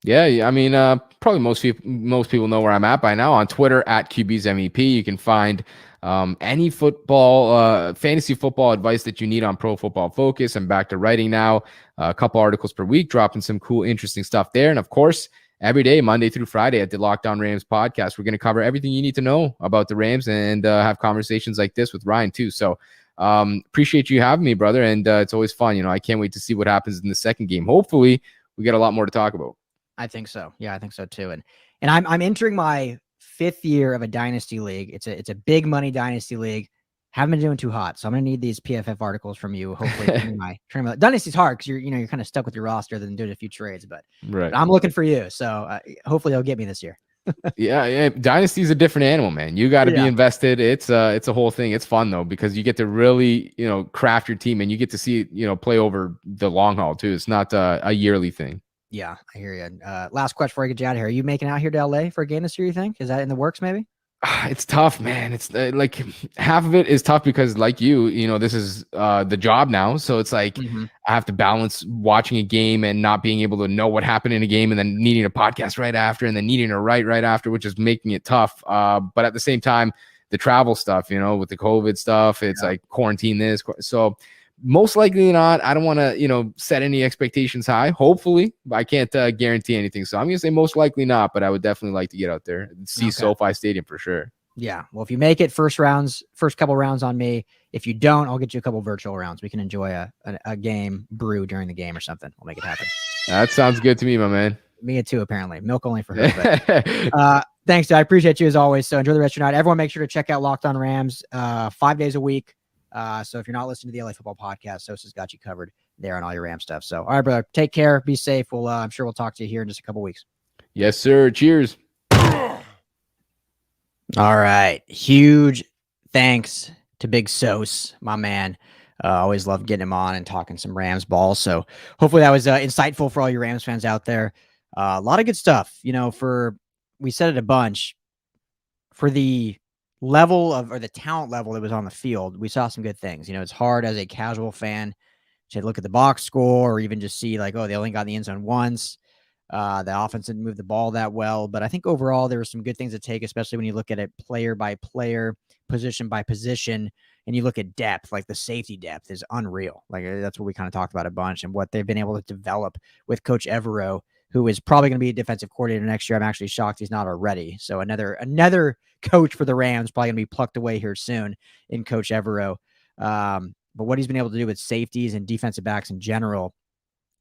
Yeah. I mean, probably most people know where I'm at by now. On Twitter at QB's MEP. You can find any fantasy football advice that you need on Pro Football Focus. I'm back to writing now, a couple articles per week, dropping some cool, interesting stuff there. And of course, every day, Monday through Friday at the Locked On Rams podcast, we're going to cover everything you need to know about the Rams and have conversations like this with Ryan too. So appreciate you having me, brother. And it's always fun. I can't wait to see what happens in the second game. Hopefully we get a lot more to talk about. I think so. Yeah, I think so too. And I'm entering my 5th year of a dynasty league. It's a big money dynasty league. Haven't been doing too hot, so I'm gonna need these PFF articles from you. Hopefully, dynasty's hard because you're kind of stuck with your roster than doing a few trades, but I'm looking for you. So hopefully, they'll get me this year. Yeah. Dynasty is a different animal, man. You got to be invested. It's a whole thing. It's fun though because you get to really craft your team and you get to see play over the long haul too. It's not a yearly thing. Yeah, I hear you. Last question before I get you out of here. Are you making out here to LA for a game this year? You think is that in the works? Maybe. It's tough, man. It's like half of it is tough because like this is the job now. So it's like I have to balance watching a game and not being able to know what happened in a game and then needing a podcast right after and then needing to write right after, which is making it tough. But at the same time, the travel stuff, with the COVID stuff, it's like quarantine this. So most likely not. I don't want to, set any expectations high. Hopefully, but I can't guarantee anything. So I'm going to say most likely not, but I would definitely like to get out there and see SoFi Stadium for sure. Yeah. Well, if you make it first couple rounds on me. If you don't, I'll get you a couple virtual rounds. We can enjoy a game brew during the game or something. We'll make it happen. That sounds good to me, my man. Me too, apparently. Milk only for her. But, thanks, dude. I appreciate you as always. So enjoy the rest of your night. Everyone make sure to check out Locked On Rams 5 days a week. So if you're not listening to the LA Football Podcast, Sosa's got you covered there on all your Ram stuff. So, all right, brother, take care. Be safe. I'm sure we'll talk to you here in just a couple weeks. Yes, sir. Cheers. All right. Huge thanks to Big Sos, my man. Always love getting him on and talking some Rams ball. So hopefully that was insightful for all your Rams fans out there. A lot of good stuff, we said it a bunch for the level or the talent level that was on the field. We saw some good things. It's hard as a casual fan to look at the box score or even just see like, oh, they only got in the end zone once. The offense didn't move the ball that well, but I think overall there were some good things to take, especially when you look at it player by player, position by position, and you look at depth. Like the safety depth is unreal. Like that's what we kind of talked about a bunch and what they've been able to develop with Coach Evero, who is probably going to be a defensive coordinator next year. I'm actually shocked he's not already. So another coach for the Rams probably going to be plucked away here soon in Coach Evero. But what he's been able to do with safeties and defensive backs in general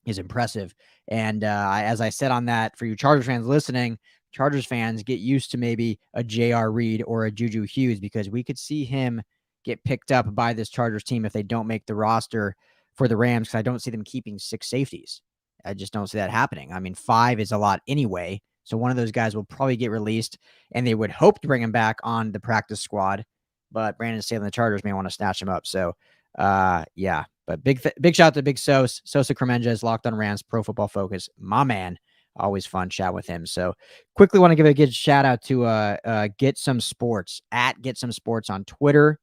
is impressive. And as I said on that, for you Chargers fans listening, Chargers fans get used to maybe a J.R. Reed or a Juju Hughes because we could see him get picked up by this Chargers team if they don't make the roster for the Rams because I don't see them keeping 6 safeties. I just don't see that happening. I mean, 5 is a lot anyway. So one of those guys will probably get released, and they would hope to bring him back on the practice squad. But Brandon Staley and the Chargers may want to snatch him up. So, yeah. But big shout out to Big Sosa Kremenjas, Locked On Rams, Pro Football Focus. My man. Always fun chat with him. So quickly want to give a good shout out to Get Some Sports, at Get Some Sports on Twitter.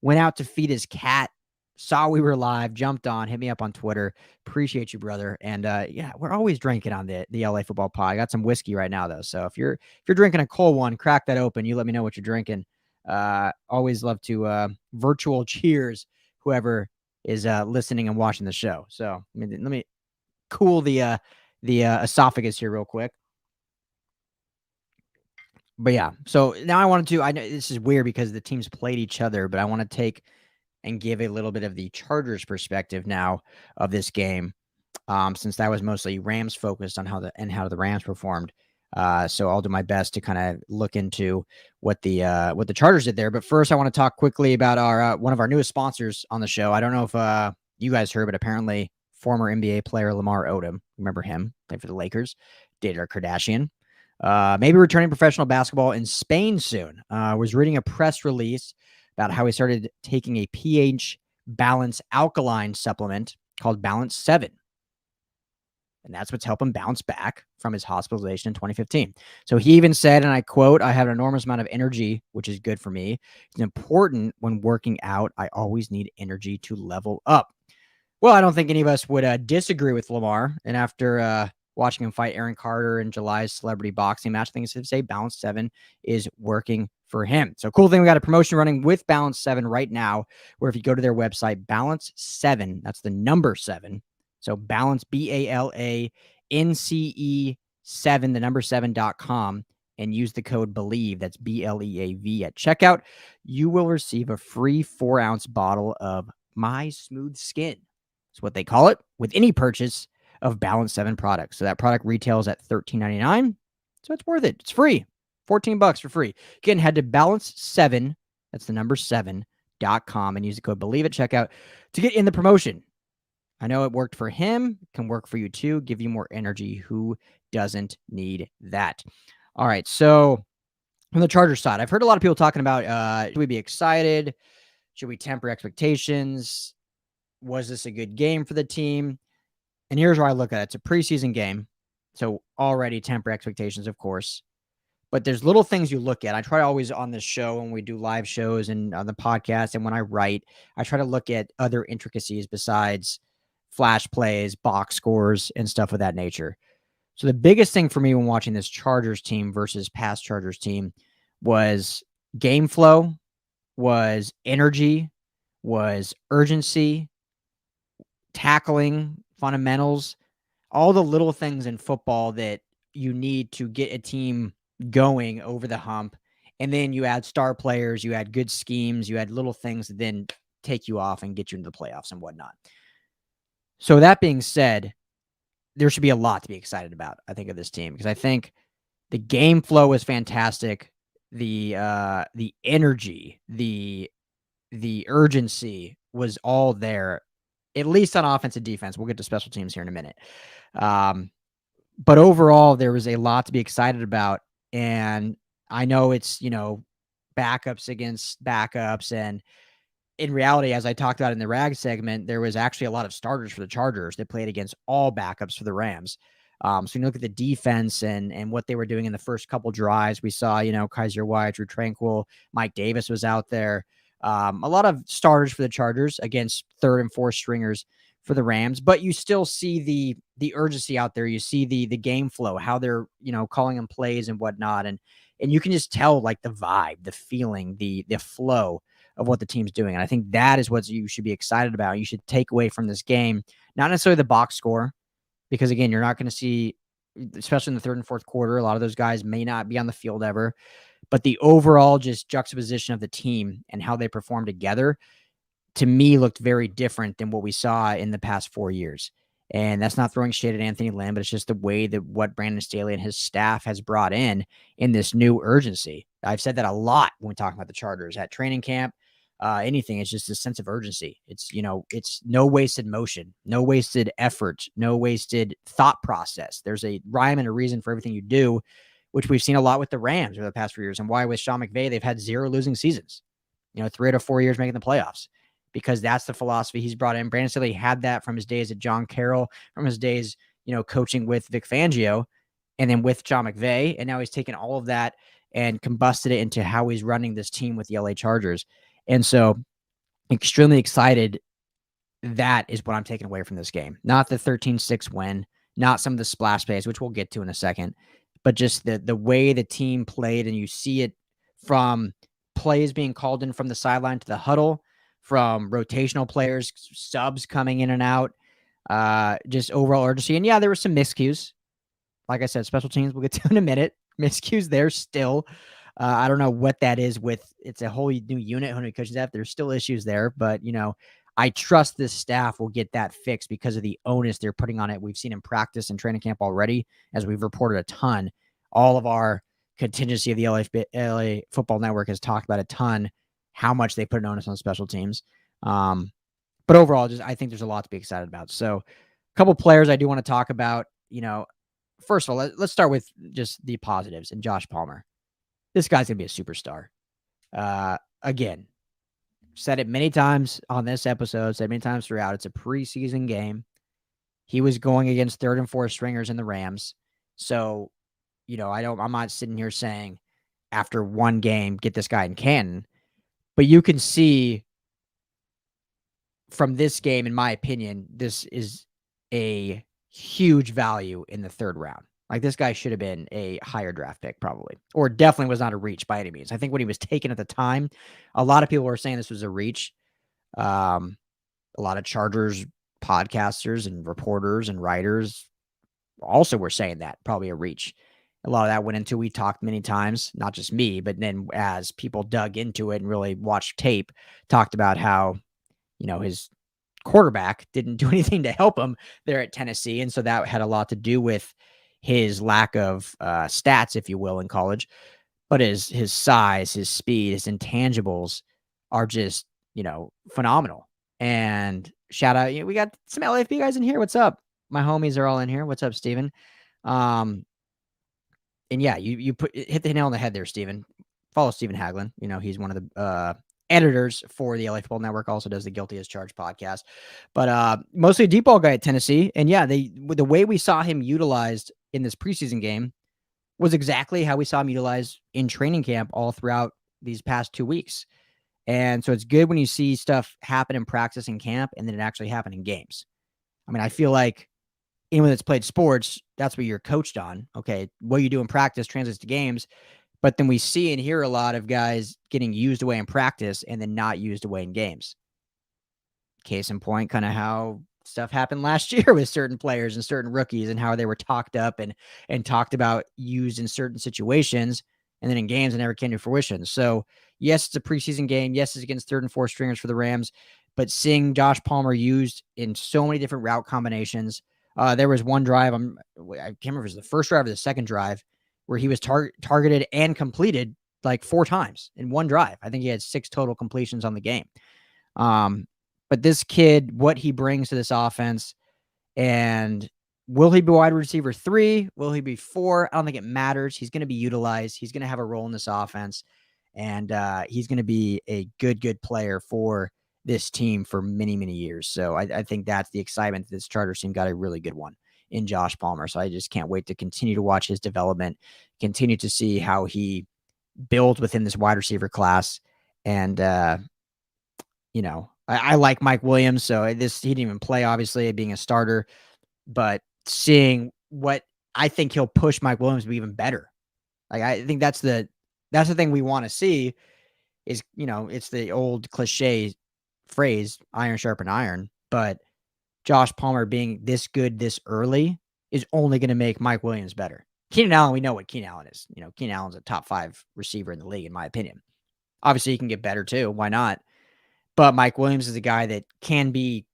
Went out to feed his cat. Saw we were live, jumped on, hit me up on Twitter. Appreciate you, brother. And yeah, we're always drinking on the LA Football Pod. I got some whiskey right now though. So if you're drinking a cold one, crack that open. You let me know what you're drinking. Always love to virtual cheers whoever is listening and watching the show. So let me cool the esophagus here real quick. But yeah, so now I know this is weird because the teams played each other, but I want to take and give a little bit of the Chargers perspective now of this game, since that was mostly Rams focused on how the Rams performed. So I'll do my best to kind of look into what the Chargers did there. But first, I want to talk quickly about our one of our newest sponsors on the show. I don't know if you guys heard, but apparently former NBA player Lamar Odom, remember him, played for the Lakers, dated our Kardashian. Maybe returning professional basketball in Spain soon. Was reading a press release about how he started taking a pH balance alkaline supplement called Balance 7. And that's what's helped him bounce back from his hospitalization in 2015. So he even said, and I quote, "I have an enormous amount of energy, which is good for me. It's important when working out. I always need energy to level up." Well, I don't think any of us would disagree with Lamar. And after watching him fight Aaron Carter in July's celebrity boxing match, I think it's safe to say Balance 7 is working for him. So cool thing, we got a promotion running with Balance 7 right now, where if you go to their website, Balance 7, that's the number 7. So Balance, BALANCE 7, the number 7.com, and use the code BELIEVE, that's BLEAV at checkout. You will receive a free 4-ounce bottle of My Smooth Skin. That's what they call it, with any purchase of Balance 7 products. So that product retails at $13.99. So it's worth it. It's free. $14 for free. Again, head to balance7, that's the number 7.com, and use the code BELIEVE at checkout to get in the promotion. I know it worked for him, can work for you too, give you more energy. Who doesn't need that? All right, so on the Chargers side, I've heard a lot of people talking about, should we be excited? Should we temper expectations? Was this a good game for the team? And here's where I look at it. It's a preseason game, so already temper expectations, of course. But there's little things you look at. I try always on this show when we do live shows and on the podcast and when I write, I try to look at other intricacies besides flash plays, box scores, and stuff of that nature. So the biggest thing for me when watching this Chargers team versus past Chargers team was game flow, was energy, was urgency, tackling, fundamentals, all the little things in football that you need to get a team going over the hump. And then you add star players, you add good schemes, you add little things that then take you off and get you into the playoffs and whatnot. So that being said, there should be a lot to be excited about, I think, of this team, because I think the game flow is fantastic. The energy, the urgency was all there, at least on offense and defense. We'll get to special teams here in a minute. But overall, there was a lot to be excited about. And I know it's, backups against backups. And in reality, as I talked about in the RAG segment, there was actually a lot of starters for the Chargers that played against all backups for the Rams. So you look at the defense and what they were doing in the first couple drives. We saw, Kaiser White, Drew Tranquil, Mike Davis was out there. A lot of starters for the Chargers against third and fourth stringers for the Rams, but you still see the urgency out there. You see the game flow, how they're, calling them plays and whatnot. And you can just tell like the vibe, the feeling, the flow of what the team's doing. And I think that is what you should be excited about. You should take away from this game, not necessarily the box score, because again, you're not going to see, especially in the third and fourth quarter, a lot of those guys may not be on the field ever, but the overall just juxtaposition of the team and how they perform together, to me, looked very different than what we saw in the past 4 years. And that's not throwing shade at Anthony Lynn, but it's just the way that what Brandon Staley and his staff has brought in this new urgency. I've said that a lot when we talk about the Chargers at training camp, anything. It's just a sense of urgency. It's, it's no wasted motion, no wasted effort, no wasted thought process. There's a rhyme and a reason for everything you do, which we've seen a lot with the Rams over the past 4 years. And why with Sean McVay, they've had 0 losing seasons, 3 out of 4 years making the playoffs, because that's the philosophy he's brought in. Brandon Staley had that from his days at John Carroll, from his days, coaching with Vic Fangio and then with Sean McVay. And now he's taken all of that and combusted it into how he's running this team with the LA Chargers. And so extremely excited. That is what I'm taking away from this game. Not the 13-6 win, not some of the splash plays, which we'll get to in a second, but just the way the team played. And you see it from plays being called in from the sideline to the huddle, from rotational players, subs coming in and out, just overall urgency. And yeah, there were some miscues. Like I said, special teams, we'll get to in a minute. Miscues there still. I don't know what that is it's a whole new unit, whole new coaching staff. There's still issues there, but I trust this staff will get that fixed because of the onus they're putting on it. We've seen in practice and training camp already, as we've reported a ton. All of our contingency of the LA Football Network has talked about a ton, how much they put an onus on special teams. But overall, I think there's a lot to be excited about. So a couple players I do want to talk about. First of all, let's start with just the positives and Josh Palmer. This guy's going to be a superstar. Again, said it many times on this episode, said many times throughout. It's a preseason game. He was going against third and fourth stringers in the Rams. So, I'm not sitting here saying after one game, get this guy in Canton. But you can see from this game, in my opinion, this is a huge value in the third round. Like, this guy should have been a higher draft pick probably, or definitely was not a reach by any means. I think when he was taken at the time, a lot of people were saying this was a reach. A lot of Chargers podcasters and reporters and writers also were saying that, probably a reach. A lot of that went into, we talked many times, not just me, but then as people dug into it and really watched tape, talked about how, his quarterback didn't do anything to help him there at Tennessee. And so that had a lot to do with his lack of stats, if you will, in college. but his size, his speed, his intangibles are just, phenomenal. And shout out, we got some LAFB guys in here. What's up? My homies are all in here. What's up, Steven? And yeah, you hit the nail on the head there, Steven. Follow Steven Haglund. He's one of the editors for the LA Football Network, also does the Guilty as Charged podcast. But mostly a deep ball guy at Tennessee. And yeah, the way we saw him utilized in this preseason game was exactly how we saw him utilized in training camp all throughout these past 2 weeks. And so it's good when you see stuff happen in practice and camp and then it actually happen in games. I mean, I feel like anyone that's played sports, that's what you're coached on. Okay, what you do in practice translates to games. But then we see and hear a lot of guys getting used away in practice and then not used away in games. Case in point, kind of how stuff happened last year with certain players and certain rookies and how they were talked up and talked about used in certain situations. And then in games, it never came to fruition. So, yes, it's a preseason game. Yes, it's against third and fourth stringers for the Rams. But seeing Josh Palmer used in so many different route combinations, there was one drive, I can't remember if it was the first drive or the second drive, where he was targeted and completed like 4 times in one drive. I think he had 6 total completions on the game. But this kid, what he brings to this offense, and will he be wide receiver 3? Will he be 4? I don't think it matters. He's going to be utilized. He's going to have a role in this offense, and he's going to be a good player for this team for many, many years. So I think that's the excitement. This Chargers team got a really good one in Josh Palmer. So I just can't wait to continue to watch his development, continue to see how he builds within this wide receiver class. And, I like Mike Williams. So he didn't even play, obviously, being a starter, but seeing what I think he'll push Mike Williams to be even better. Like, I think that's the thing we want to see is, it's the old cliche phrase, iron sharpen iron, but Josh Palmer being this good this early is only going to make Mike Williams better. Keenan Allen, we know what Keenan Allen is. Keenan Allen's a top 5 receiver in the league, in my opinion. Obviously, he can get better too. Why not? But Mike Williams is a guy that can be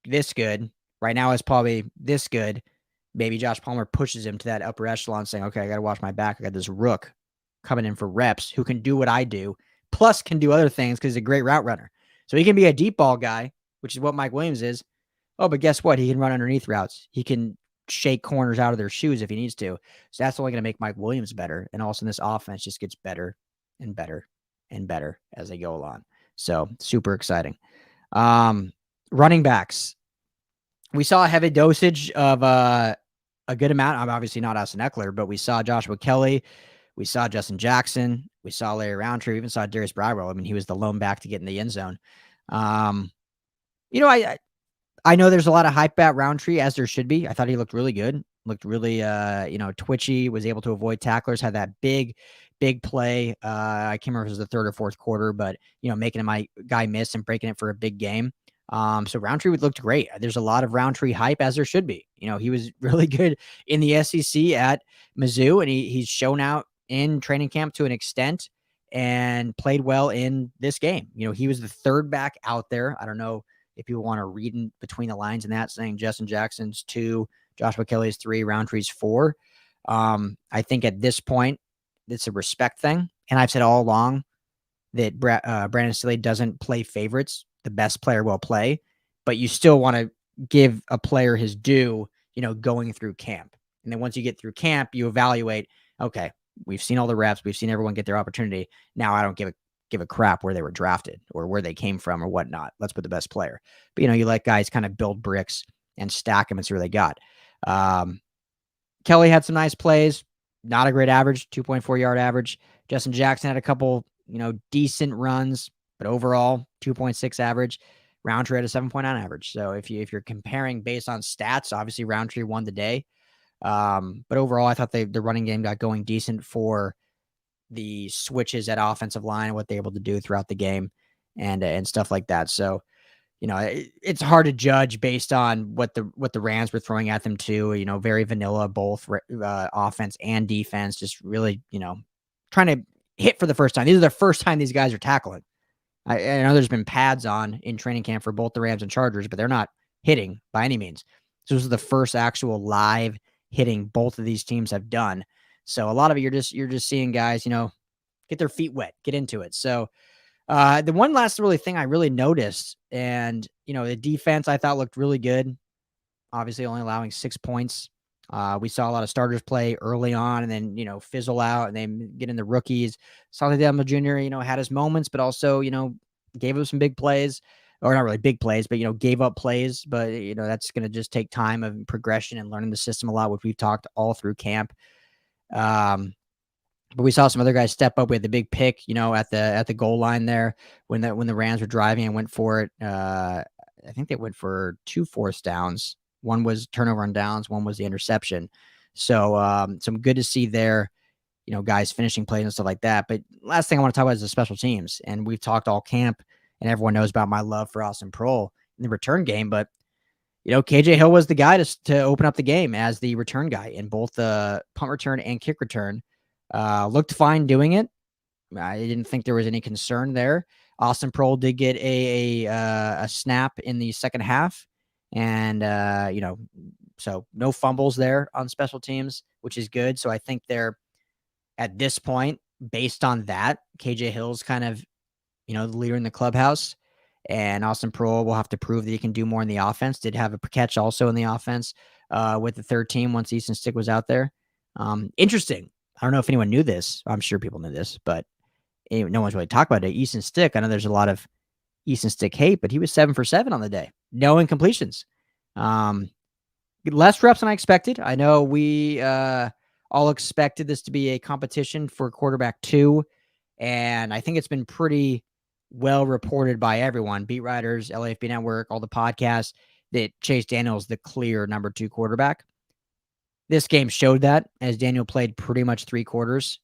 this good. Right now is probably this good. Maybe Josh Palmer pushes him to that upper echelon saying, okay, I got to watch my back. I got this rook coming in for reps who can do what I do, plus can do other things because he's a great route runner. So he can be a deep ball guy, which is what Mike Williams is. Oh, but guess what? He can run underneath routes. He can shake corners out of their shoes if he needs to. So that's only going to make Mike Williams better. And also this offense just gets better and better and better as they go along. So super exciting. Running backs. We saw a heavy dosage of a good amount. I'm obviously not Austin Eckler, but we saw Joshua Kelly. We saw Justin Jackson. We saw Larry Roundtree. We even saw Darius Bradwell. I mean, he was the lone back to get in the end zone. I know there's a lot of hype about Roundtree, as there should be. I thought he looked really good. Looked really, twitchy, was able to avoid tacklers, had that big play. I can't remember if it was the third or fourth quarter, but, making my guy miss and breaking it for a big game. So Roundtree looked great. There's a lot of Roundtree hype, as there should be. He was really good in the SEC at Mizzou, and he's shown out in training camp to an extent and played well in this game. He was the third back out there. I don't know if people want to read in between the lines in that, saying Justin Jackson's 2, Joshua Kelly's 3, Roundtree's 4. I think at this point, it's a respect thing. And I've said all along that Brandon Staley doesn't play favorites. The best player will play, but you still want to give a player his due, going through camp. And then once you get through camp, you evaluate, okay, we've seen all the reps. We've seen everyone get their opportunity. Now I don't give a crap where they were drafted or where they came from or whatnot. Let's put the best player. But, you let guys kind of build bricks and stack them and see where they got. Kelly had some nice plays, not a great average, 2.4 yard average. Justin Jackson had a couple, decent runs, but overall 2.6 average. Roundtree had a 7.9 average. So if you're comparing based on stats, obviously Roundtree won the day. But overall, I thought the running game got going decent for the switches at offensive line and what they're able to do throughout the game and stuff like that. So, it's hard to judge based on what the Rams were throwing at them too. Very vanilla, both offense and defense, just really, trying to hit for the first time. These are the first time these guys are tackling. I know there's been pads on in training camp for both the Rams and Chargers, but they're not hitting by any means. So this is the first actual live hitting both of these teams have done. So a lot of it, you're just seeing guys, get their feet wet, get into it. So the one last really thing I really noticed, and the defense I thought looked really good. Obviously, only allowing 6 points. We saw a lot of starters play early on, and then fizzle out, and then get in the rookies. Solid Demo Jr. Had his moments, but also gave up some big plays, or not really big plays, but gave up plays. But that's going to just take time of progression and learning the system a lot, which we've talked all through camp. But we saw some other guys step up. We had the big pick, at the goal line there when the Rams were driving and went for it. I think they went for 2 fourth downs. One was turnover on downs. One was the interception. So some good to see there, guys finishing plays and stuff like that. But last thing I want to talk about is the special teams. And we've talked all camp, and everyone knows about my love for Austin Proehl in the return game. But, KJ Hill was the guy to open up the game as the return guy in both the punt return and kick return. Looked fine doing it. I didn't think there was any concern there. Austin Proehl did get a snap in the second half. And, so no fumbles there on special teams, which is good. So I think they're at this point, based on that, KJ Hill's kind of, the leader in the clubhouse, and Austin Proehl will have to prove that he can do more in the offense. Did have a catch also in the offense with the third team once Easton Stick was out there. Interesting. I don't know if anyone knew this. I'm sure people knew this, but no one's really talked about it. Easton Stick, I know there's a lot of Easton Stick hate, but he was 7 for 7 on the day. No incompletions. Less reps than I expected. I know we all expected this to be a competition for quarterback 2, and I think it's been pretty well reported by everyone, beat writers, LAFB Network, all the podcasts, that Chase Daniel's the clear number 2 quarterback. This game showed that, as Daniel played pretty much 3 quarters,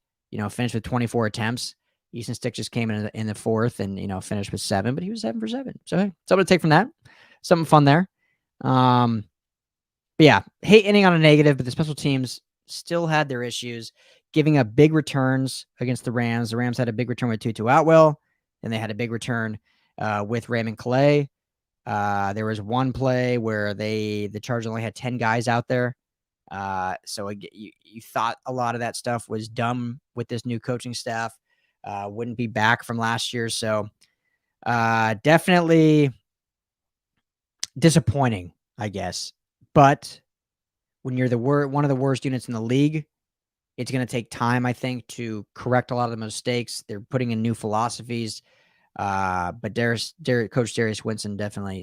finished with 24 attempts. Easton Stick just came in the fourth and, finished with 7, but he was 7 for 7. So, hey, something to take from that. Something fun there. But yeah, hate ending on a negative, but the special teams still had their issues, giving up big returns against the Rams. The Rams had a big return with Tutu Atwell, and they had a big return with Raymond Calais. There was one play where the Chargers only had 10 guys out there. So you thought a lot of that stuff was done with this new coaching staff. Wouldn't be back from last year. So definitely disappointing, I guess. But when you're one of the worst units in the league, it's going to take time, I think, to correct a lot of the mistakes. They're putting in new philosophies. But Coach Darius Swinton definitely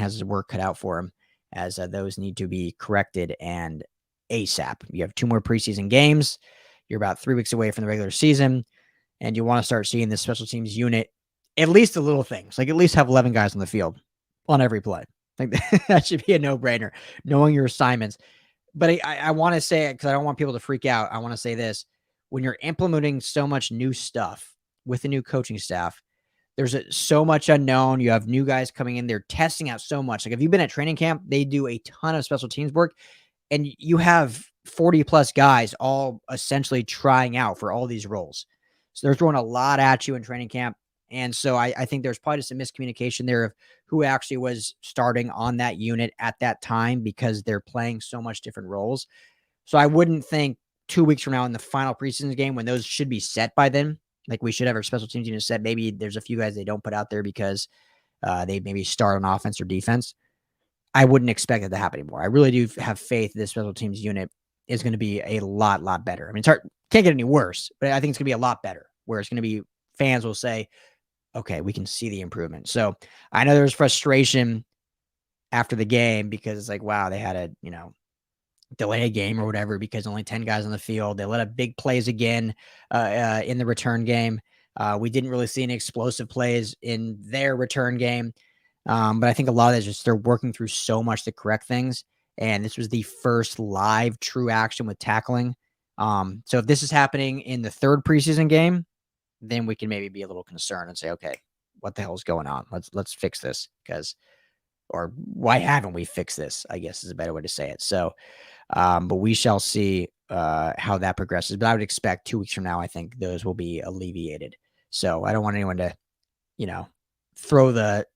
has his work cut out for him, as those need to be corrected and ASAP. You have 2 more preseason games. You're about 3 weeks away from the regular season, and you want to start seeing this special teams unit, at least the little things, like at least have 11 guys on the field on every play. Like that should be a no-brainer, knowing your assignments. But I want to say it because I don't want people to freak out. I want to say this. When you're implementing so much new stuff with the new coaching staff, there's so much unknown. You have new guys coming in. They're testing out so much. Like if you've been at training camp, they do a ton of special teams work, and you have 40 plus guys all essentially trying out for all these roles. So they're throwing a lot at you in training camp. And so I think there's probably some miscommunication there of who actually was starting on that unit at that time, because they're playing so much different roles. So I wouldn't think 2 weeks from now in the final preseason game, when those should be set by then, like we should have our special teams unit set. Maybe there's a few guys they don't put out there because they maybe start on offense or defense. I wouldn't expect it to happen anymore. I really do have faith this special teams unit is going to be a lot better. I mean, it's hard, can't get any worse, but I think it's going to be a lot better, where it's going to be, fans will say, okay, we can see the improvement. So I know there's frustration after the game because it's like, wow, they had a, delay a game or whatever because only 10 guys on the field. They let up big plays again in the return game. We didn't really see any explosive plays in their return game. But I think a lot of that is just they're working through so much to correct things. And this was the first live true action with tackling. So if this is happening in the 3rd preseason game, then we can maybe be a little concerned and say, okay, what the hell is going on? Let's fix this, or why haven't we fixed this, I guess is a better way to say it. So, but we shall see how that progresses. But I would expect 2 weeks from now, I think those will be alleviated. So I don't want anyone to, throw the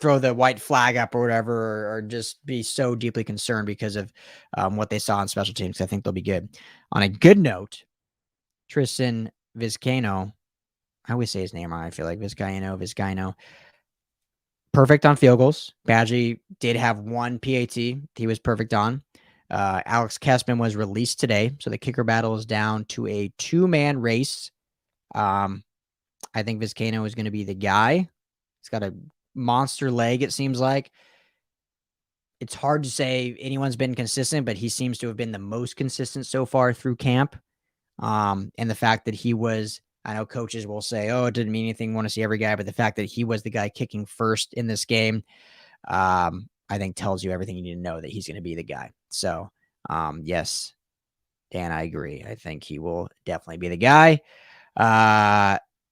throw the white flag up or whatever, or just be so deeply concerned because of what they saw on special teams. I think they'll be good. On a good note, Tristan Vizcaino, I always say his name wrong. I feel like Vizcaino. Perfect on field goals. Badgie did have one PAT. He was perfect on. Alex Kessman was released today, so the kicker battle is down to a 2-man race. I think Vizcaino is going to be the guy. He's got a monster leg, it seems like. It's hard to say anyone's been consistent, but he seems to have been the most consistent so far through camp. And the fact that he was, I know coaches will say, oh, it didn't mean anything, want to see every guy, but the fact that he was the guy kicking first in this game, I think tells you everything you need to know that he's going to be the guy. So, yes, Dan, I agree. I think he will definitely be the guy.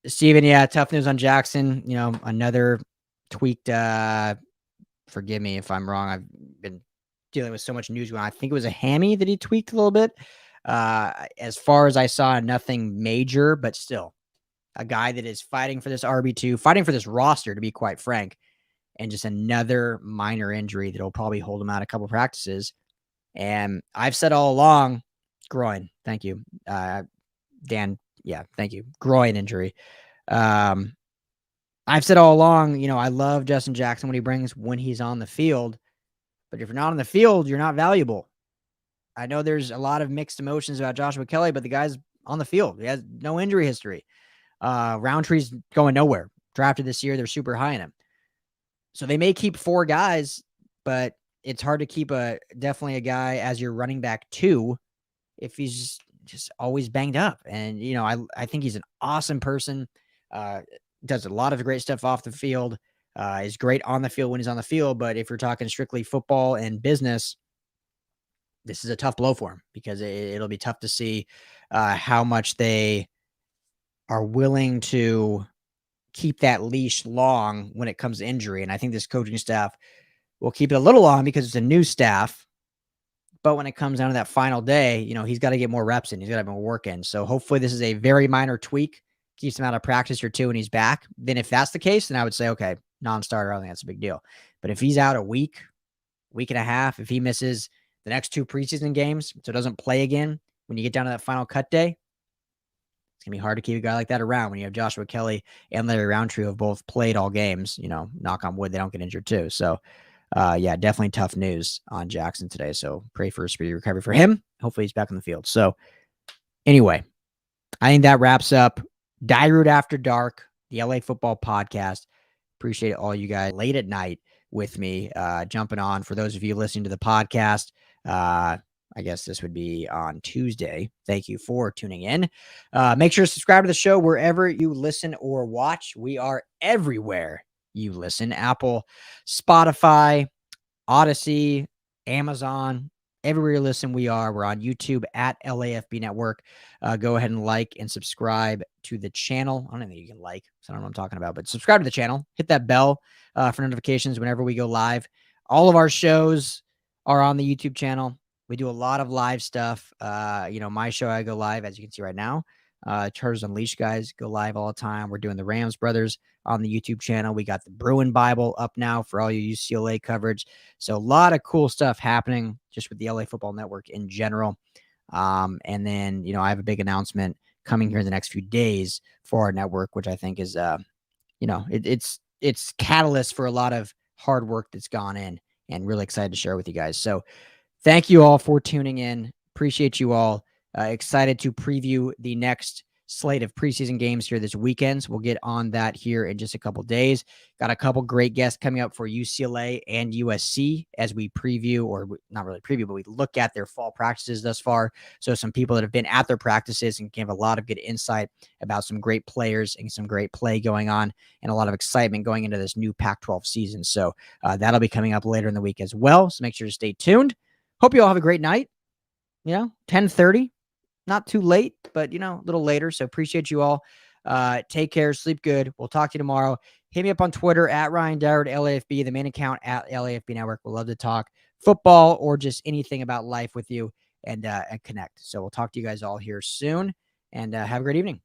Steven, yeah, tough news on Jackson. You know, another tweaked, forgive me if I'm wrong. I've been dealing with so much news going on. I think it was a hammy that he tweaked a little bit. As far as I saw, nothing major, but still a guy that is fighting for this RB2, fighting for this roster, to be quite frank, and just another minor injury that'll probably hold him out a couple practices. And I've said all along, groin. Thank you. Dan. Yeah. Thank you. Groin injury. I've said all along, you know, I love Justin Jackson, what he brings when he's on the field, but if you're not on the field, you're not valuable. I know there's a lot of mixed emotions about Joshua Kelly, but the guy's on the field. He has no injury history. Roundtree's going nowhere. Drafted this year, they're super high in him. So they may keep 4 guys, but it's hard to keep definitely a guy as your running back 2 if he's just always banged up. And, you know, I think he's an awesome person. Does a lot of great stuff off the field. Is great on the field when he's on the field. But if you're talking strictly football and business, this is a tough blow for him because it'll be tough to see how much they are willing to keep that leash long when it comes to injury. And I think this coaching staff will keep it a little long because it's a new staff. But when it comes down to that final day, you know, he's got to get more reps in. He's got to have more work in. So hopefully this is a very minor tweak, keeps him out of practice or 2 and he's back. Then if that's the case, then I would say, okay, non-starter, I don't think that's a big deal. But if he's out a week and a half, if he misses the next 2 preseason games, so doesn't play again, when you get down to that final cut day, it's going to be hard to keep a guy like that around when you have Joshua Kelly and Larry Roundtree who have both played all games. You know, knock on wood, they don't get injured too. So, yeah, definitely tough news on Jackson today. So pray for a speedy recovery for him. Hopefully he's back on the field. So anyway, I think that wraps up Dyrud After Dark, the LA Football Podcast. Appreciate all you guys late at night with me, jumping on. For those of you listening to the podcast, I guess this would be on Tuesday. Thank you for tuning in. Make sure to subscribe to the show wherever you listen or watch. We are everywhere you listen. Apple, Spotify, Odyssey, Amazon, everywhere you listen, we are. We're on YouTube at LAFB Network. Go ahead and like and subscribe to the channel. I don't think you can like, so I don't know what I'm talking about, but subscribe to the channel. Hit that bell for notifications whenever we go live. All of our shows are on the YouTube channel. We do a lot of live stuff. You know, my show, I go live, as you can see right now. Chargers Unleashed guys go live all the time. We're doing the Rams Brothers on the YouTube channel. We got the Bruin Bible up now for all your UCLA coverage. So a lot of cool stuff happening just with the LA Football Network in general. And then, you know, I have a big announcement coming here in the next few days for our network, which I think is, you know, it's catalyst for a lot of hard work that's gone in, and really excited to share with you guys. So thank you all for tuning in. Appreciate you all. Excited to preview the next slate of preseason games here this weekend. So we'll get on that here in just a couple days. Got a couple great guests coming up for UCLA and USC as we preview, or not really preview, but we look at their fall practices thus far. So some people that have been at their practices and give a lot of good insight about some great players and some great play going on, and a lot of excitement going into this new Pac-12 season. So that'll be coming up later in the week as well. So make sure to stay tuned. Hope you all have a great night. You know, 10:30. Not too late, but, you know, a little later. So appreciate you all. Take care. Sleep good. We'll talk to you tomorrow. Hit me up on Twitter at Ryan Dyrud, LAFB, the main account at LAFB Network. We'll love to talk football or just anything about life with you and connect. So we'll talk to you guys all here soon, and have a great evening.